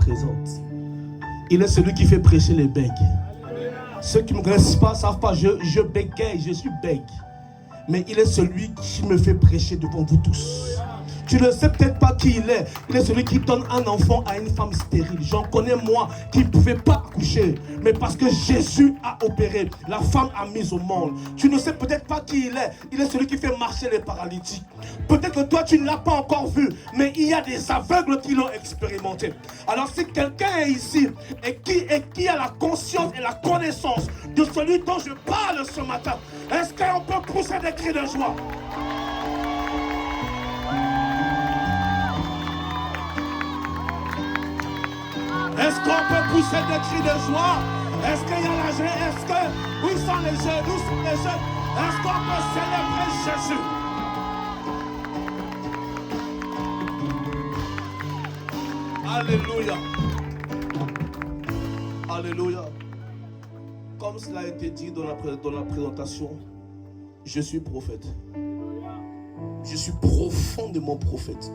présente. Il est celui qui fait prêcher les bègues. Ceux qui ne me connaissent pas ne savent pas, je bégaye, je suis bègue. Mais il est celui qui me fait prêcher devant vous tous. Tu ne sais peut-être pas qui il est. Il est celui qui donne un enfant à une femme stérile. J'en connais moi qui ne pouvait pas accoucher. Mais parce que Jésus a opéré, la femme a mis au monde. Tu ne sais peut-être pas qui il est. Il est celui qui fait marcher les paralytiques. Peut-être que toi tu ne l'as pas encore vu. Mais il y a des aveugles qui l'ont expérimenté. Alors si quelqu'un est ici et qui a la conscience et la connaissance de celui dont je parle ce matin, est-ce qu'on peut pousser des cris de joie? Est-ce qu'on peut pousser des cris de joie? Est-ce qu'il y a la joie? Est-ce que... Où sont les jeunes? Où sont les jeunes? Est-ce qu'on peut célébrer Jésus? Alléluia. Alléluia. Comme cela a été dit dans la présentation, je suis prophète. Je suis profondément prophète.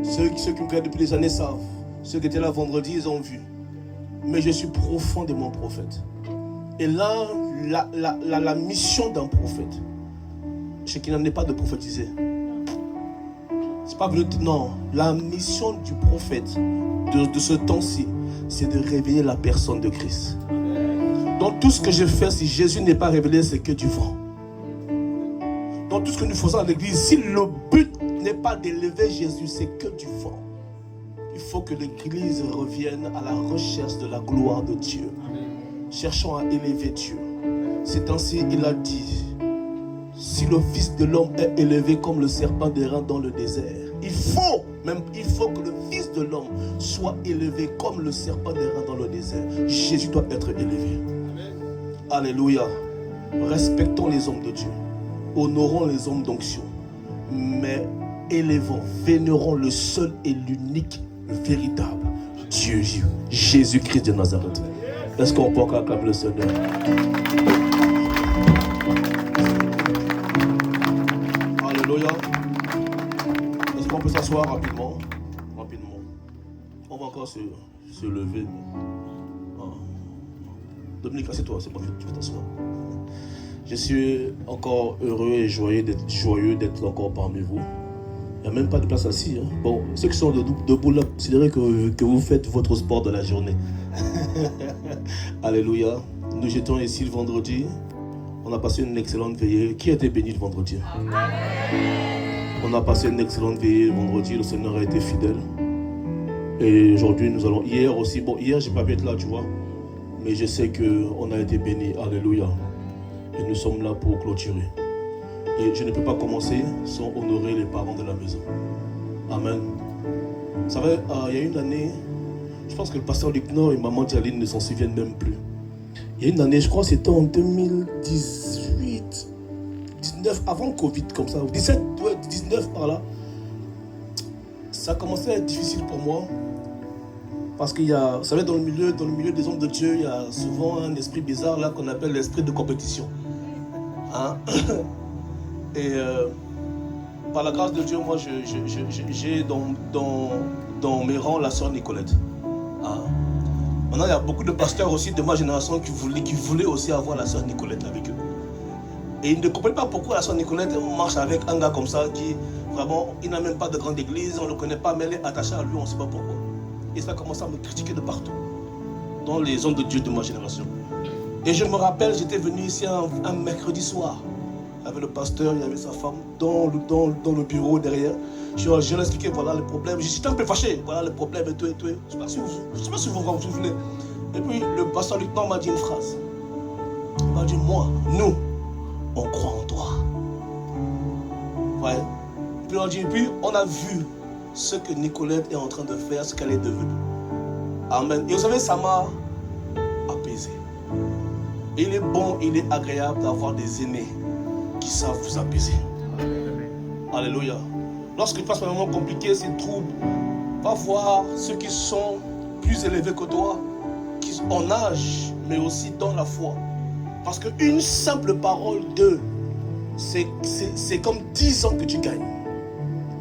Ceux qui me connaissent depuis des années savent. Ceux qui étaient là vendredi, ils ont vu. Mais je suis profondément prophète. Et là, la mission d'un prophète, c'est qu'il n'en est pas de prophétiser. C'est pas non. La mission du prophète de ce temps-ci, c'est de révéler la personne de Christ. Donc tout ce que je fais, si Jésus n'est pas révélé, c'est que du vent. Donc tout ce que nous faisons à l'église, si le but n'est pas d'élever Jésus, c'est que du vent. Il faut que l'église revienne à la recherche de la gloire de Dieu. Cherchons à élever Dieu. C'est ainsi il a dit, si le Fils de l'homme est élevé comme le serpent d'airain dans le désert, il faut que le Fils de l'homme soit élevé comme le serpent d'airain dans le désert. Jésus doit être élevé. Alléluia. Respectons les hommes de Dieu. Honorons les hommes d'onction. Mais élevons, vénérons le seul et l'unique, le véritable Dieu, Jésus-Christ de Nazareth. Est-ce qu'on peut encore acclamer le Seigneur? Alléluia. Est-ce qu'on peut s'asseoir rapidement? On va encore se lever. Dominique, assieds-toi, c'est pas fait, tu peux t'asseoir. Je suis encore heureux et joyeux d'être encore parmi vous. Il n'y a même pas de place assise. Hein. Bon, ceux qui sont debout là, considérez que vous faites votre sport de la journée. Alléluia. Nous étions ici le vendredi. On a passé une excellente veillée. Qui a été béni le vendredi? On a passé une excellente veillée le vendredi. Le Seigneur a été fidèle. Et aujourd'hui, nous allons... Hier aussi. Bon, hier, je n'ai pas pu être là, tu vois. Mais je sais qu'on a été béni. Alléluia. Et nous sommes là pour clôturer. Et je ne peux pas commencer sans honorer les parents de la maison. Amen. Vous savez, il y a une année, je pense que le pasteur Luc Nord et maman Dialine ne s'en souviennent même plus. Il y a une année, je crois que c'était en 2018, 19, avant le Covid, comme ça, 17, ouais, 19 par là. Ça a commencé à être difficile pour moi. Parce qu'il y a, vous savez, dans le milieu des hommes de Dieu, il y a souvent un esprit bizarre là qu'on appelle l'esprit de compétition. Hein? Et par la grâce de Dieu, moi, j'ai dans mes rangs la sœur Nicolette. Hein? Maintenant, il y a beaucoup de pasteurs aussi de ma génération qui voulaient aussi avoir la sœur Nicolette avec eux. Et ils ne comprennent pas pourquoi la sœur Nicolette marche avec un gars comme ça qui, vraiment, il n'a même pas de grande église, on ne le connaît pas, mais elle est attachée à lui, on ne sait pas pourquoi. Et ça a commencé à me critiquer de partout, dans les hommes de Dieu de ma génération. Et je me rappelle, j'étais venu ici un mercredi soir. Il y avait le pasteur, il y avait sa femme dans le bureau derrière. Je leur expliqué, voilà le problème. J'étais un peu fâché, voilà le problème et tout et tout. Je ne sais pas si vous vous souvenez. Et puis le pasteur lieutenant m'a dit une phrase. Il m'a dit, moi, nous, on croit en toi. Ouais. Et puis on a vu ce que Nicolette est en train de faire, ce qu'elle est devenue. Amen. Et vous savez, ça m'a apaisé. Et il est bon, il est agréable d'avoir des aînés qui savent vous apaiser. Alléluia. Lorsqu'il passe un moment compliqué, c'est trouble, va voir ceux qui sont plus élevés que toi, qui sont en âge, mais aussi dans la foi. Parce qu'une simple parole c'est comme 10 ans que tu gagnes.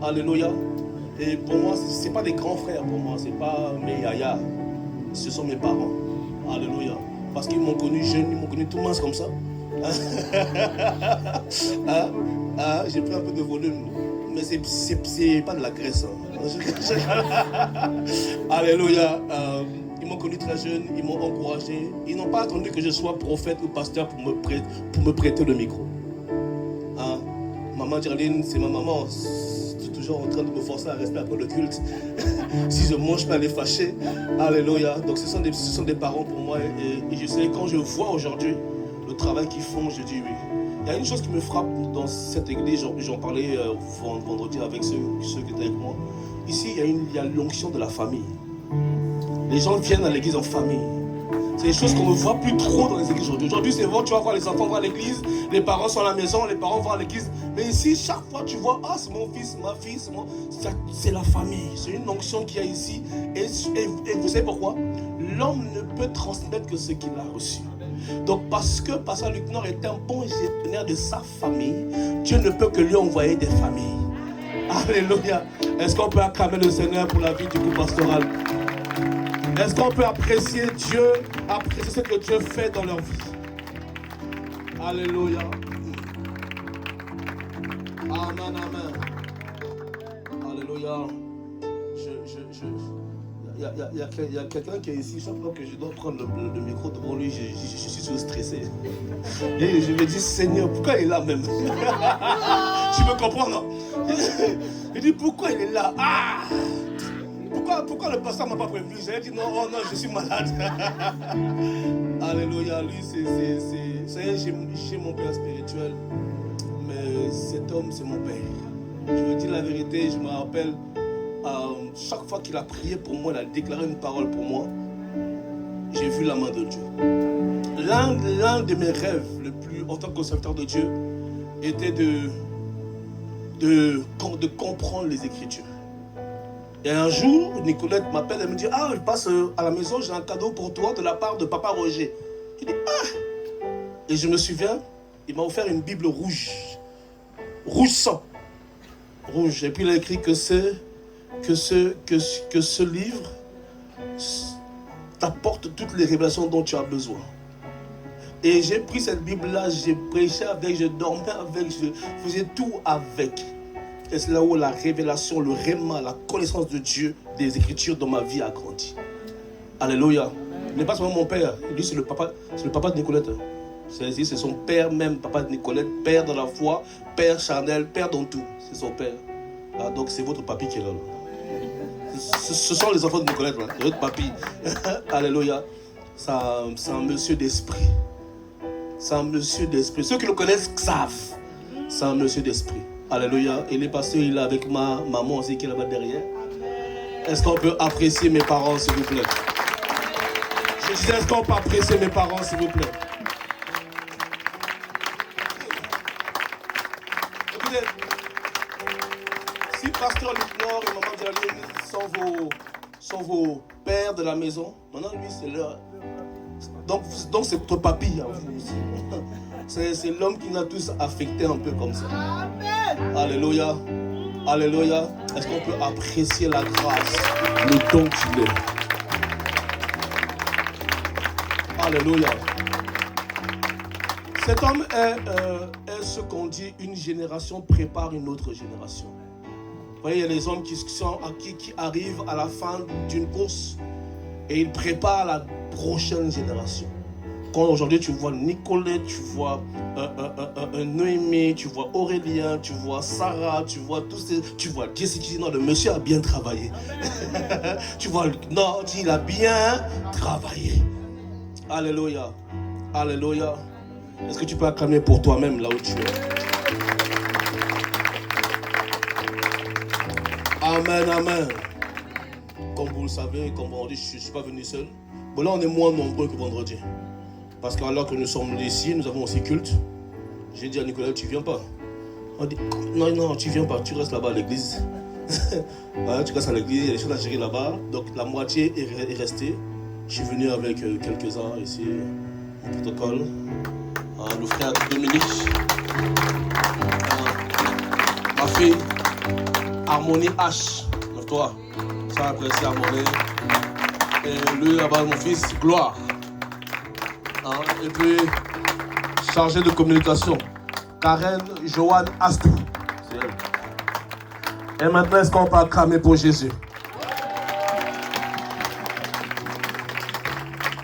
Alléluia. Et pour moi, ce n'est pas des grands frères pour moi, ce n'est pas mes yaya. Ce sont mes parents. Alléluia. Parce qu'ils m'ont connu jeune, ils m'ont connu tout mince comme ça. J'ai pris un peu de volume. Mais c'est pas de la graisse. Alléluia. Ils m'ont connu très jeune, ils m'ont encouragé. Ils n'ont pas attendu que je sois prophète ou pasteur pour me prêter le micro. Maman Gerline, c'est ma maman. Je suis toujours en train de me forcer à rester après le culte. Si je mange, je peux aller fâcher. Alléluia. Donc ce sont des parents pour moi. Et je sais, quand je vois aujourd'hui le travail qu'ils font, je dis oui. Il y a une chose qui me frappe dans cette église, j'en parlais vendredi avec ceux qui étaient avec moi. Ici, il y a l'onction de la famille. Les gens viennent à l'église en famille. C'est des choses qu'on ne voit plus trop dans les églises aujourd'hui. Aujourd'hui, c'est bon, tu vas voir les enfants vont à l'église, les parents sont à la maison, les parents vont à l'église. Mais ici, chaque fois, tu vois, c'est mon fils, ma fille, c'est la famille. C'est une onction qu'il y a ici. Et vous savez pourquoi? L'homme ne peut transmettre que ce qu'il a reçu. Donc parce que Pasteur Luc Nord est un bon gestionnaire de sa famille, Dieu ne peut que lui envoyer des familles. Alléluia. Est-ce qu'on peut acclamer le Seigneur pour la vie du groupe pastoral? Est-ce qu'on peut apprécier Dieu, apprécier ce que Dieu fait dans leur vie? Alléluia. Amen, amen. Alléluia. Il y a quelqu'un qui est ici, chaque fois que je dois prendre le micro devant lui, je suis toujours stressé. Et je me dis, Seigneur, pourquoi il est là même? Tu me comprends, non? Je dis, pourquoi il est là? Pourquoi le pasteur ne m'a pas prévenu? J'avais dit, non, oh non, je suis malade. Alléluia, lui, j'ai mon père spirituel, mais cet homme, c'est mon père. Je vous dis la vérité, je me rappelle, chaque fois qu'il a prié pour moi, il a déclaré une parole pour moi, j'ai vu la main de Dieu. L'un de mes rêves, le plus en tant que serviteur de Dieu, était de comprendre les Écritures. Et un jour, Nicolette m'appelle, elle me dit, je passe à la maison, j'ai un cadeau pour toi de la part de papa Roger. Je dis, Et je me souviens, il m'a offert une Bible rouge. Rouge sang. Rouge. Et puis il a écrit que ce livre t'apporte toutes les révélations dont tu as besoin. Et j'ai pris cette Bible-là, j'ai prêché avec, je dormais avec, je faisais tout avec. Et c'est là où la révélation, le réma, la connaissance de Dieu, des Écritures dans ma vie a grandi. Alléluia. Il n'est pas seulement mon père, lui c'est le papa de Nicolette. C'est son père même, papa de Nicolette, père dans la foi, père charnel, père dans tout. C'est son père. Donc c'est votre papy qui est là. Ce sont les enfants de Nicolette, là. Votre papy. Alléluia. C'est un monsieur d'esprit. C'est un monsieur d'esprit. Ceux qui le connaissent savent. C'est un monsieur d'esprit. Alléluia. Il est passé, il est avec ma maman aussi qui est là-bas derrière. Est-ce qu'on peut apprécier mes parents, s'il vous plaît? Je disais, est-ce qu'on peut apprécier mes parents, s'il vous plaît? Écoutez, si Pasteur Luc Nord et Maman Gerline sont vos pères de la maison, maintenant lui c'est leur... Donc c'est votre papy, hein, vous aussi. C'est l'homme qui nous a tous affectés un peu comme ça. Amen. Alléluia. Alléluia. Est-ce qu'on peut apprécier la grâce, le don qu'il est? Alléluia. Cet homme est ce qu'on dit, une génération prépare une autre génération. Vous voyez, il y a des hommes qui arrivent à la fin d'une course et ils préparent la prochaine génération. Quand aujourd'hui tu vois Nicolette, tu vois Noémie, tu vois Aurélien, tu vois Sarah, tu vois tous ces... Tu vois Jessica, non, le monsieur a bien travaillé. Tu vois, non, il a bien travaillé. Alléluia. Alléluia. Est-ce que tu peux acclamer pour toi-même là où tu es? Amen, amen. Comme vous le savez, comme vendredi, je ne suis pas venu seul. Bon, là, on est moins nombreux que vendredi. Parce qu'alors que nous sommes ici, nous avons aussi culte. J'ai dit à Nicolas, tu viens pas? On dit, non, tu viens pas, tu restes là-bas à l'église. Tu restes à l'église, il y a des choses à gérer là-bas. Donc la moitié est restée. Je suis venu avec quelques-uns ici, au protocole. Le frère Dominique. Ma fille, Harmonie H. Lève-toi. Ça apprécie à mon nez. Et lui, là-bas, mon fils, gloire. Hein? Et puis, chargé de communication, Karen Joanne Astou. C'est elle. Et maintenant, est-ce qu'on peut acclamer pour Jésus?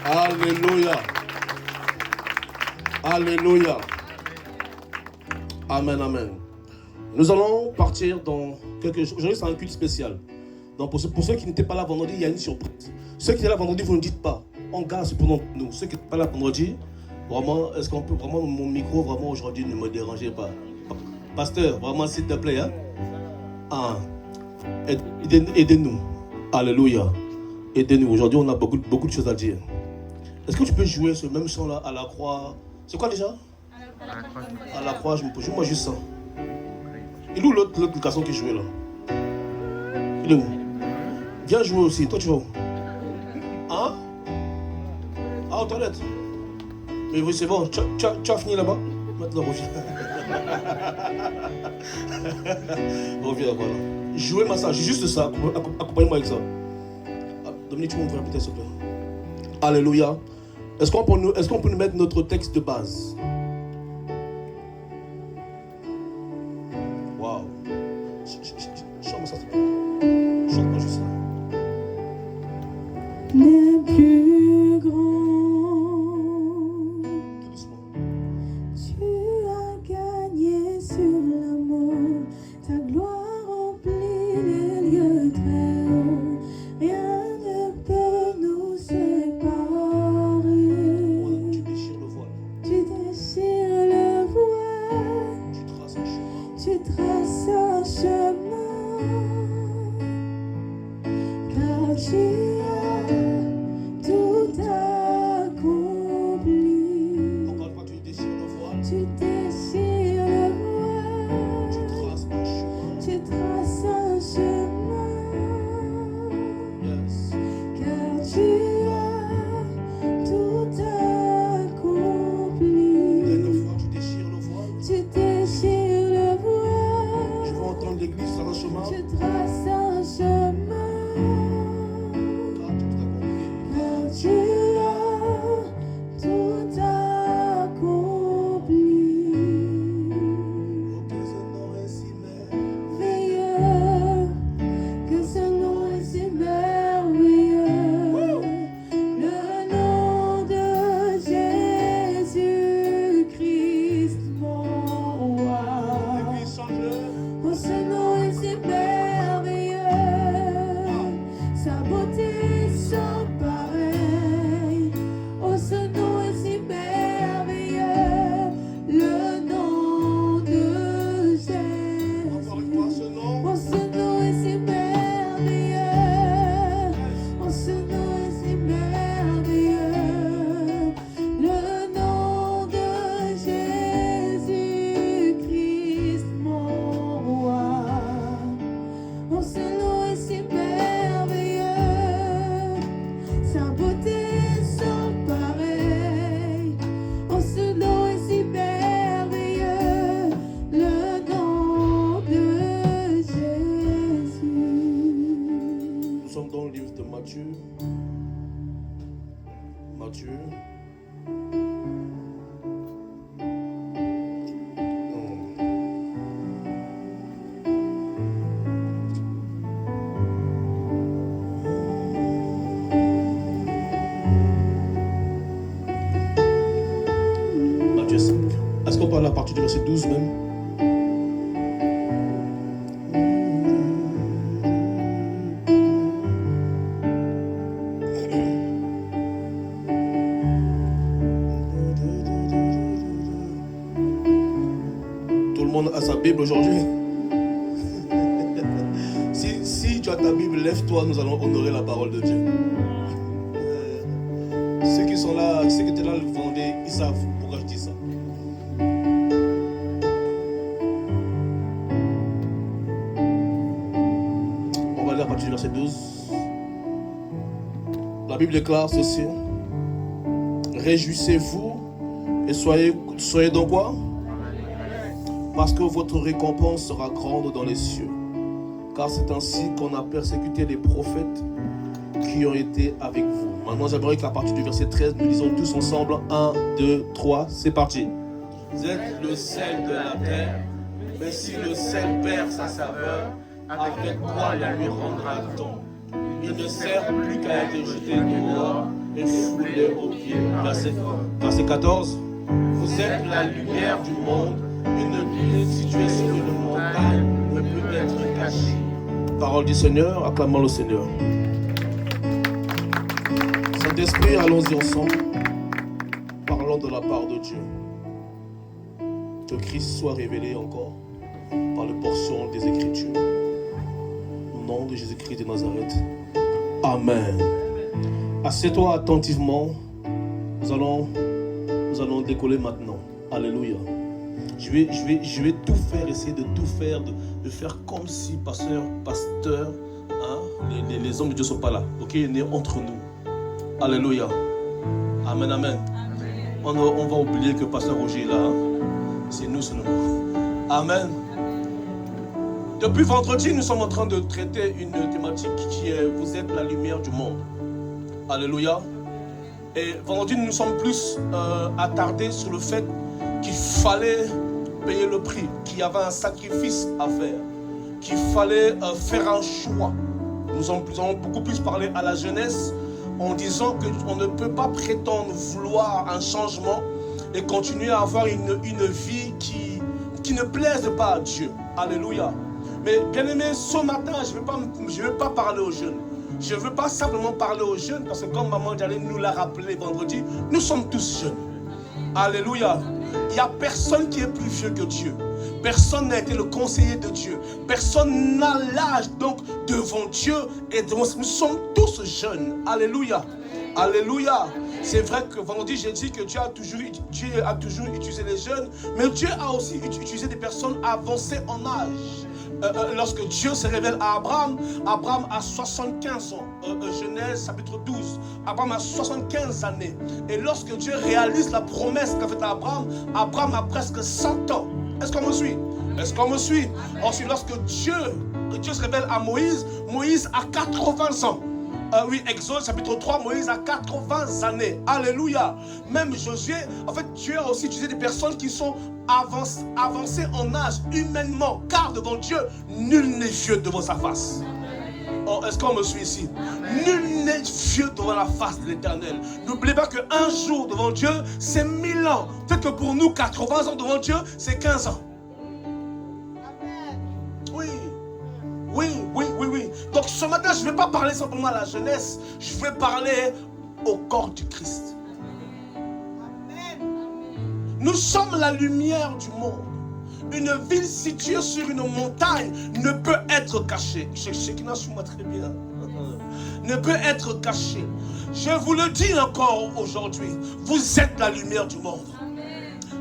Alléluia. Alléluia. Amen, amen. Nous allons partir dans quelque chose. Aujourd'hui, c'est un culte spécial. Donc, pour ceux qui n'étaient pas là vendredi, il y a une surprise. Ceux qui étaient là vendredi, vous ne dites pas. On garde ce pour nous. Ceux qui n'étaient pas là vendredi, vraiment, est-ce qu'on peut vraiment, mon micro, vraiment aujourd'hui, ne me dérangez pas. Pasteur, vraiment, s'il te plaît, hein? Ah, aidez-nous. Alléluia. Aidez-nous. Aujourd'hui, on a beaucoup de choses à dire. Est-ce que tu peux jouer ce même son-là à la croix? C'est quoi déjà? À la croix, joue-moi juste ça. Il est où l'autre garçon qui jouait là? Il est où? Viens jouer aussi. Toi, tu vas où? Hein? Ah, aux toilettes. Mais oui, c'est bon. Tu as fini là-bas? Maintenant, reviens. Reviens, voilà. Jouez massage, juste ça. Accompagne-moi avec ça. Dominique, tu peux me faire peut-être, s'il te plaît. Alléluia. Est-ce qu'on peut nous mettre notre texte de base? Waouh. Chante-moi ça, s'il te plaît. Chante-moi juste ça. Les plus grands, Tout doucement. tu as gagné sur la mort, ta gloire remplit les lieux très hauts, rien ne peut nous séparer. Tu déchires le voile. Tu déchires le voile, Tu traces un chemin. tu traces un chemin, car tu as tout accompli. Encore une fois, tu déchires le voile. Tu déchires le voile, Tu traces un chemin. tu traces un chemin, Yes. car tu as tout accompli. Dernière fois, tu déchires le voile. Tu déchires le Je voile, veux entendre l'église sur un chemin. tu traces un chemin, Car tu as car tu as accompli. tout accompli. Oh, que ce nom est si merveilleux. Merveilleux, que ce nom est si merveilleux, le nom de Jésus-Christ, mon roi. L'église change. Oh, ce nom est si merveilleux, sa beauté sans pareil. Oh, ce nom est si merveilleux, le nom de Jésus. Encore une fois, ce nom. Oh, ce nom est si merveilleux, oh, ce nom est si merveilleux, le nom de Jésus-Christ, mon roi. Oh, ce nom est si merveilleux, sa beauté sans pareil. Oh, ce nom est si merveilleux, le nom de Jésus. Nous sommes dans le livre de Matthieu. Matthieu. Matthieu 5. Est-ce qu'on parle à partir du verset 12 même? Tout le monde a sa Bible aujourd'hui. Si tu as ta Bible, lève-toi, nous allons honorer la parole de Dieu. Ceux qui sont là, ceux qui étaient là le vendredi, ils savent pourquoi je dis ça. On va lire à partir du verset 12. La Bible déclare ceci. Réjouissez-vous et soyez donc quoi? Parce que votre récompense sera grande dans les cieux. car c'est ainsi qu'on a persécuté les prophètes qui ont été avec vous. Maintenant, j'aimerais qu'à partir du verset 13, nous lisons tous ensemble. 1, 2, 3, c'est parti. Vous êtes le sel de la terre, mais si le sel perd sa saveur, avec quoi la lui rendra-t-on? Il ne sert plus qu'à être jeté dehors et foulé aux pieds. Verset 14. Vous êtes la lumière du monde. Une ville située sur une montagne ne peut être cachée. Parole du Seigneur, acclamons le Seigneur. Saint-Esprit, allons-y ensemble. Parlons de la part de Dieu. Que Christ soit révélé encore par les portions des Écritures. Au nom de Jésus-Christ de Nazareth. Amen. Assieds-toi attentivement. Nous allons décoller maintenant. Alléluia. Je vais tout faire, essayer de tout faire, de faire comme si pasteur, hein, les hommes de Dieu ne sont pas là. Ok, il est né entre nous. Alléluia. Amen, amen. On va oublier que pasteur Roger est là. Hein. C'est nous. Amen. Depuis vendredi, nous sommes en train de traiter une thématique qui est « Vous êtes la lumière du monde ». Alléluia. Et vendredi, nous nous sommes plus attardés sur le fait qu'il fallait payer le prix, qu'il y avait un sacrifice à faire, qu'il fallait faire un choix. Nous avons beaucoup plus parlé à la jeunesse en disant qu'on ne peut pas prétendre vouloir un changement et continuer à avoir une vie qui ne plaise pas à Dieu. Alléluia. Mais bien aimé, ce matin, je ne veux pas parler aux jeunes. Je ne veux pas simplement parler aux jeunes parce que comme maman Dialé nous l'a rappelé vendredi, nous sommes tous jeunes. Alléluia. Il n'y a personne qui est plus vieux que Dieu. Personne n'a été le conseiller de Dieu. Personne n'a l'âge donc devant Dieu et devant nous. Nous sommes tous jeunes. Alléluia. Alléluia. C'est vrai que vendredi j'ai dit que Dieu a toujours utilisé les jeunes, mais Dieu a aussi utilisé des personnes avancées en âge. Lorsque Dieu se révèle à Abraham a 75 ans. Genèse chapitre 12. Abraham a 75 années. Et lorsque Dieu réalise la promesse qu'a faite à Abraham a presque 100 ans. Est-ce qu'on me suit? Est-ce qu'on me suit? Ensuite, lorsque Dieu se révèle à Moïse a 80 ans. Oui, Exode chapitre 3, Moïse a 80 années. Alléluia. Même Josué, en fait, Dieu a aussi utilisé des personnes qui sont avancées en âge humainement. Car devant Dieu, nul n'est vieux devant sa face. Oh, est-ce qu'on me suit ici? Nul n'est vieux devant la face de l'Éternel. N'oubliez pas qu'un jour devant Dieu, c'est 1000 ans. Peut-être que pour nous, 80 ans devant Dieu, c'est 15 ans. Oui. Donc ce matin, je ne vais pas parler simplement à la jeunesse, je vais parler au corps du Christ. Amen. Nous sommes la lumière du monde. Une ville située sur une montagne ne peut être cachée. Moi très bien. Ne peut être cachée. Je vous le dis encore aujourd'hui, vous êtes la lumière du monde.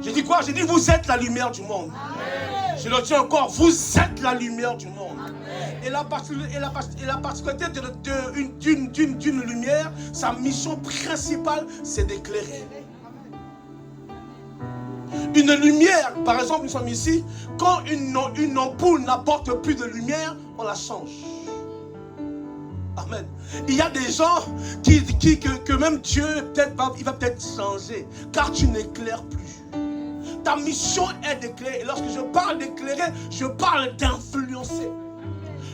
J'ai dit quoi? J'ai dit vous êtes la lumière du monde. Amen. Je le dis encore, vous êtes la lumière du monde. Et la particularité d'une lumière, sa mission principale, c'est d'éclairer. Une lumière, par exemple, nous sommes ici, quand une ampoule n'apporte plus de lumière, on la change. Amen. Il y a des gens que même Dieu il va peut-être changer, car tu n'éclaires plus. Ta mission est d'éclairer. Et lorsque je parle d'éclairer, je parle d'influencer.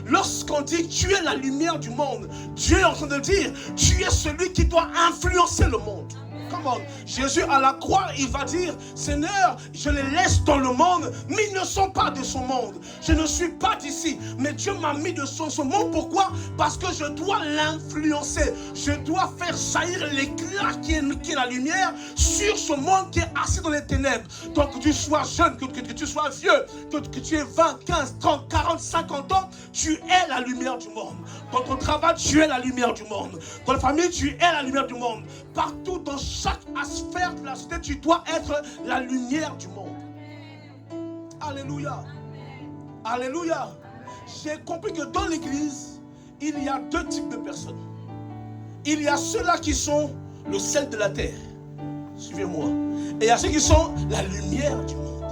Lorsqu'on dit tu es la lumière du monde, Dieu est en train de dire tu es celui qui doit influencer le monde. Comment? Jésus à la croix, il va dire Seigneur, je les laisse dans le monde, mais ils ne sont pas de ce monde. Je ne suis pas d'ici, mais Dieu m'a mis de ce monde. Pourquoi? Parce que je dois l'influencer. Je dois faire jaillir l'éclat qui est la lumière sur ce monde qui est assis dans les ténèbres. Donc que tu sois jeune, que tu sois vieux, que tu aies 20, 15, 30, 40, 50 ans, tu es la lumière du monde. Dans ton travail, tu es la lumière du monde. Dans la famille, tu es la lumière du monde. Partout dans chaque sphère de la société, tu dois être la lumière du monde. Alléluia. Alléluia. J'ai compris que dans l'église, il y a deux types de personnes. Il y a ceux-là qui sont le sel de la terre. Suivez-moi. Et il y a ceux qui sont la lumière du monde.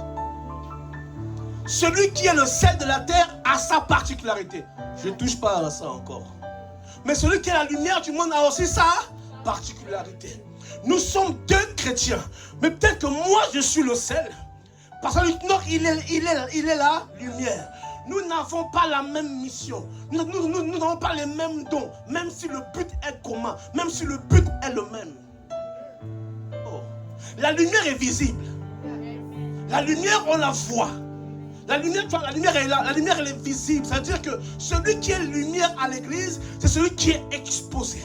Celui qui est le sel de la terre a sa particularité. Je ne touche pas à ça encore. Mais celui qui est la lumière du monde a aussi sa particularité. Nous sommes deux chrétiens. Mais peut-être que moi, je suis le seul. Parce que il est la lumière. Nous n'avons pas la même mission. Nous n'avons pas les mêmes dons. Même si le but est commun. Même si le but est le même. Oh. La lumière est visible. La lumière, on la voit. La lumière est là. La lumière, elle est visible. C'est-à-dire que celui qui est lumière à l'église, c'est celui qui est exposé.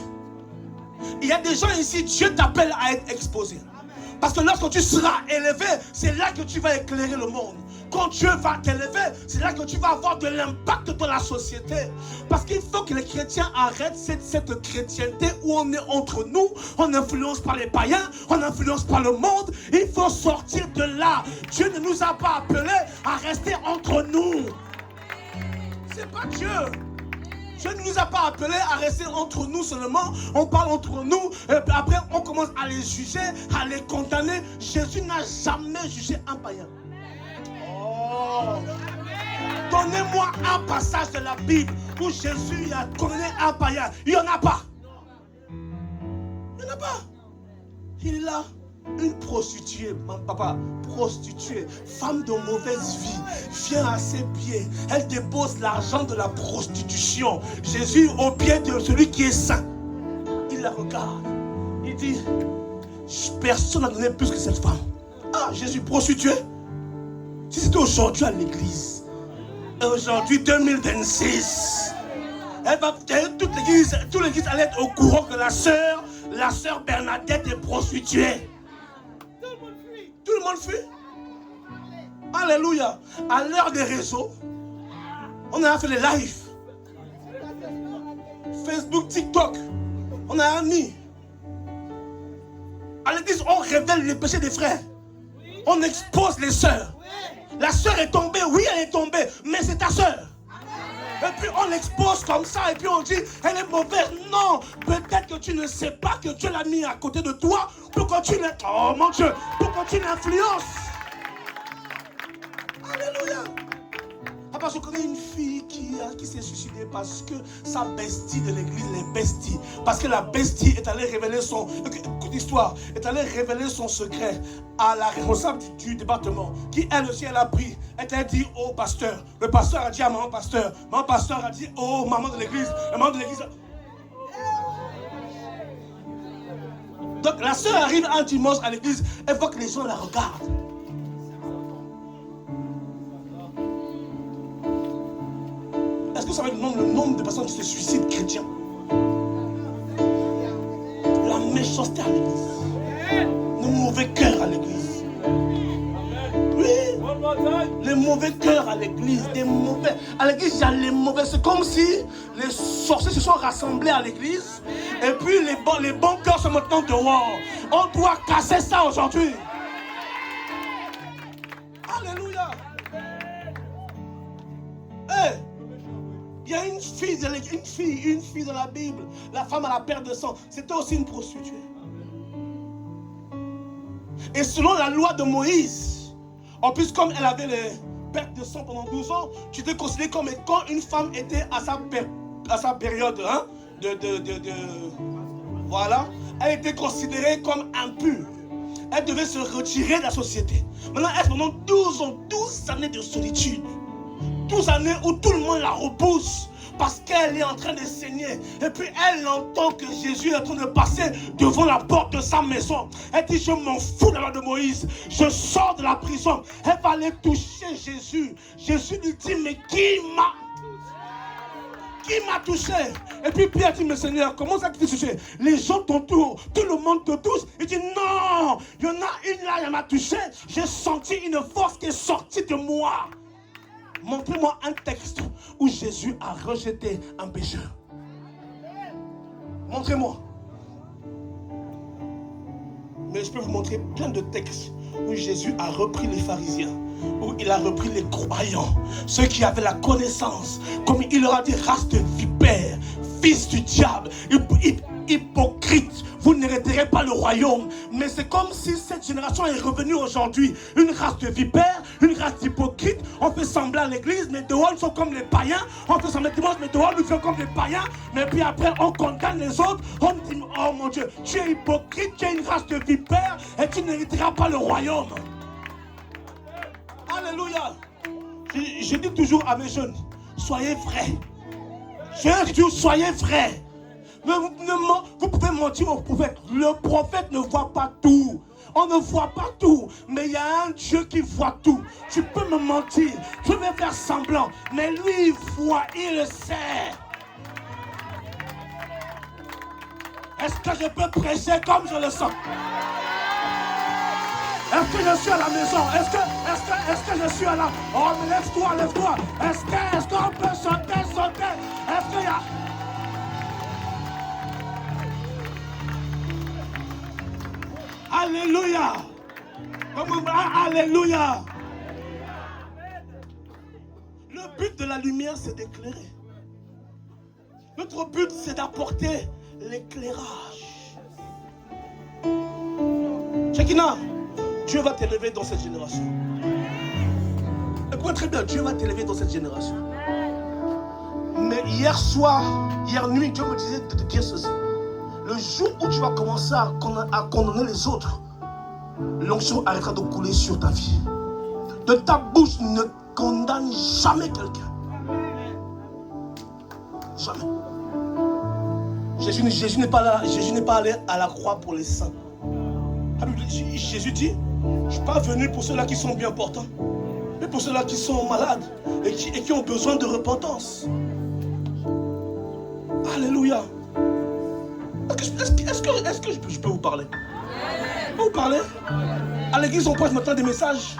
Il y a des gens ici, Dieu t'appelle à être exposé. Parce que lorsque tu seras élevé, c'est là que tu vas éclairer le monde. Quand Dieu va t'élever, c'est là que tu vas avoir de l'impact dans la société. Parce qu'il faut que les chrétiens arrêtent cette chrétienté où on est entre nous, on influence par les païens, on influence par le monde. Il faut sortir de là. Dieu ne nous a pas appelés à rester entre nous. C'est pas Dieu. Dieu ne nous a pas appelés à rester entre nous seulement. On parle entre nous, et après on commence à les juger, à les condamner. Jésus n'a jamais jugé un païen. Oh. Donnez-moi un passage de la Bible où Jésus a condamné un païen. Il n'y en a pas. Il n'y en a pas. Il est là. Une prostituée, papa, prostituée, femme de mauvaise vie, vient à ses pieds. Elle dépose l'argent de la prostitution. Jésus au pied de celui qui est saint. Il la regarde. Il dit, personne n'a donné plus que cette femme. Ah, Jésus prostituée. Si c'était aujourd'hui à l'église, aujourd'hui 2026, toute l'église allait être au courant que la sœur Bernadette est prostituée. Tout le monde fuit. Alléluia. À l'heure des réseaux, on a fait les lives. Facebook, TikTok. On a mis. À l'église, on révèle les péchés des frères. On expose les sœurs. La sœur est tombée, oui, elle est tombée, mais c'est ta sœur. Et puis on l'expose comme ça, et puis on dit, elle est mauvaise. Non, peut-être que tu ne sais pas que Dieu l'a mis à côté de toi pour que tu l'influences. Oh mon Dieu, pour que tu l'influences. Alléluia. Papa, je connais une fille qui s'est suicidée parce que sa bestie de l'église, les besties, parce que la bestie est allée révéler son, écoute l'histoire, est allée révéler son secret à la responsable du département, qui elle aussi elle a pris. Elle a dit au pasteur, le pasteur a dit à maman pasteur a dit au maman de l'église, la maman de l'église. Donc la sœur arrive un dimanche à l'église, elle voit que les gens la regardent. Est-ce que vous savez le nombre de personnes qui se suicident chrétiens? La méchanceté à l'église. Le mauvais cœur à l'église. Oui. Les mauvais cœurs à l'église. À l'église, il y a les mauvais. C'est comme si les sorciers se sont rassemblés à l'église. Et puis les bons cœurs sont maintenant dehors. On doit casser ça aujourd'hui. Alléluia. Hey. Il y a une fille dans la Bible, la femme à la perte de sang, c'était aussi une prostituée. Et selon la loi de Moïse, en plus comme elle avait les pertes de sang pendant 12 ans, tu étais considéré comme quand une femme était à sa période voilà, elle était considérée comme impure. Elle devait se retirer de la société. Maintenant, elle est pendant 12 ans, 12 années de solitude. 12 années où tout le monde la repousse parce qu'elle est en train de saigner. Et puis elle entend que Jésus est en train de passer devant la porte de sa maison. Elle dit, je m'en fous de la loi de Moïse. Je sors de la prison. Elle va aller toucher Jésus. Jésus lui dit, mais qui m'a touché? Et puis Pierre dit, mais Seigneur, comment ça tu t'es touché? Les gens t'entourent, tout le monde te touche. Il dit, non, il y en a une là, elle m'a touché. J'ai senti une force qui est sortie de moi. Montrez-moi un texte où Jésus a rejeté un pécheur. Montrez-moi. Mais je peux vous montrer plein de textes où Jésus a repris les pharisiens, où il a repris les croyants, ceux qui avaient la connaissance, comme il leur a dit, race de vipères, fils du diable, hypocrite, vous n'hériterez pas le royaume. Mais c'est comme si cette génération est revenue aujourd'hui. Une race de vipères, une race d'hypocrites. On fait semblant à l'église, mais dehors nous sommes comme les païens. On fait semblant dimanche, mais dehors nous sommes comme les païens. Mais puis après on condamne les autres. On dit, oh mon Dieu, tu es hypocrite, tu es une race de vipères et tu n'hériteras pas le royaume. Alléluia. Je dis toujours à mes jeunes, soyez vrais. Je dis, soyez vrais. Mais vous pouvez mentir au prophète. Le prophète ne voit pas tout. On ne voit pas tout. Mais il y a un Dieu qui voit tout. Tu peux me mentir. Je vais faire semblant. Mais lui, il voit. Il le sait. Est-ce que je peux prêcher comme je le sens? Est-ce que je suis à la maison? Est-ce que je suis à la... Oh, mais lève-toi, lève-toi. Est-ce qu'on peut sauter? Est-ce qu'il y a... Alléluia. Alléluia. Le but de la lumière, c'est d'éclairer. Notre but, c'est d'apporter l'éclairage. Chekina, Dieu va t'élever dans cette génération. Écoute très bien, Dieu va t'élever dans cette génération. Mais hier nuit, Dieu me disait de te dire ceci. Le jour où tu vas commencer à condamner les autres, l'onction arrêtera de couler sur ta vie. De ta bouche, ne condamne jamais quelqu'un. Jamais. Jésus n'est pas là. Jésus n'est pas allé à la croix pour les saints. Jésus dit, je ne suis pas venu pour ceux-là qui sont bien portants, mais pour ceux-là qui sont malades et qui ont besoin de repentance. Alléluia. Est-ce que je peux vous parler? Je peux vous parler? À l'église, on passe maintenant des messages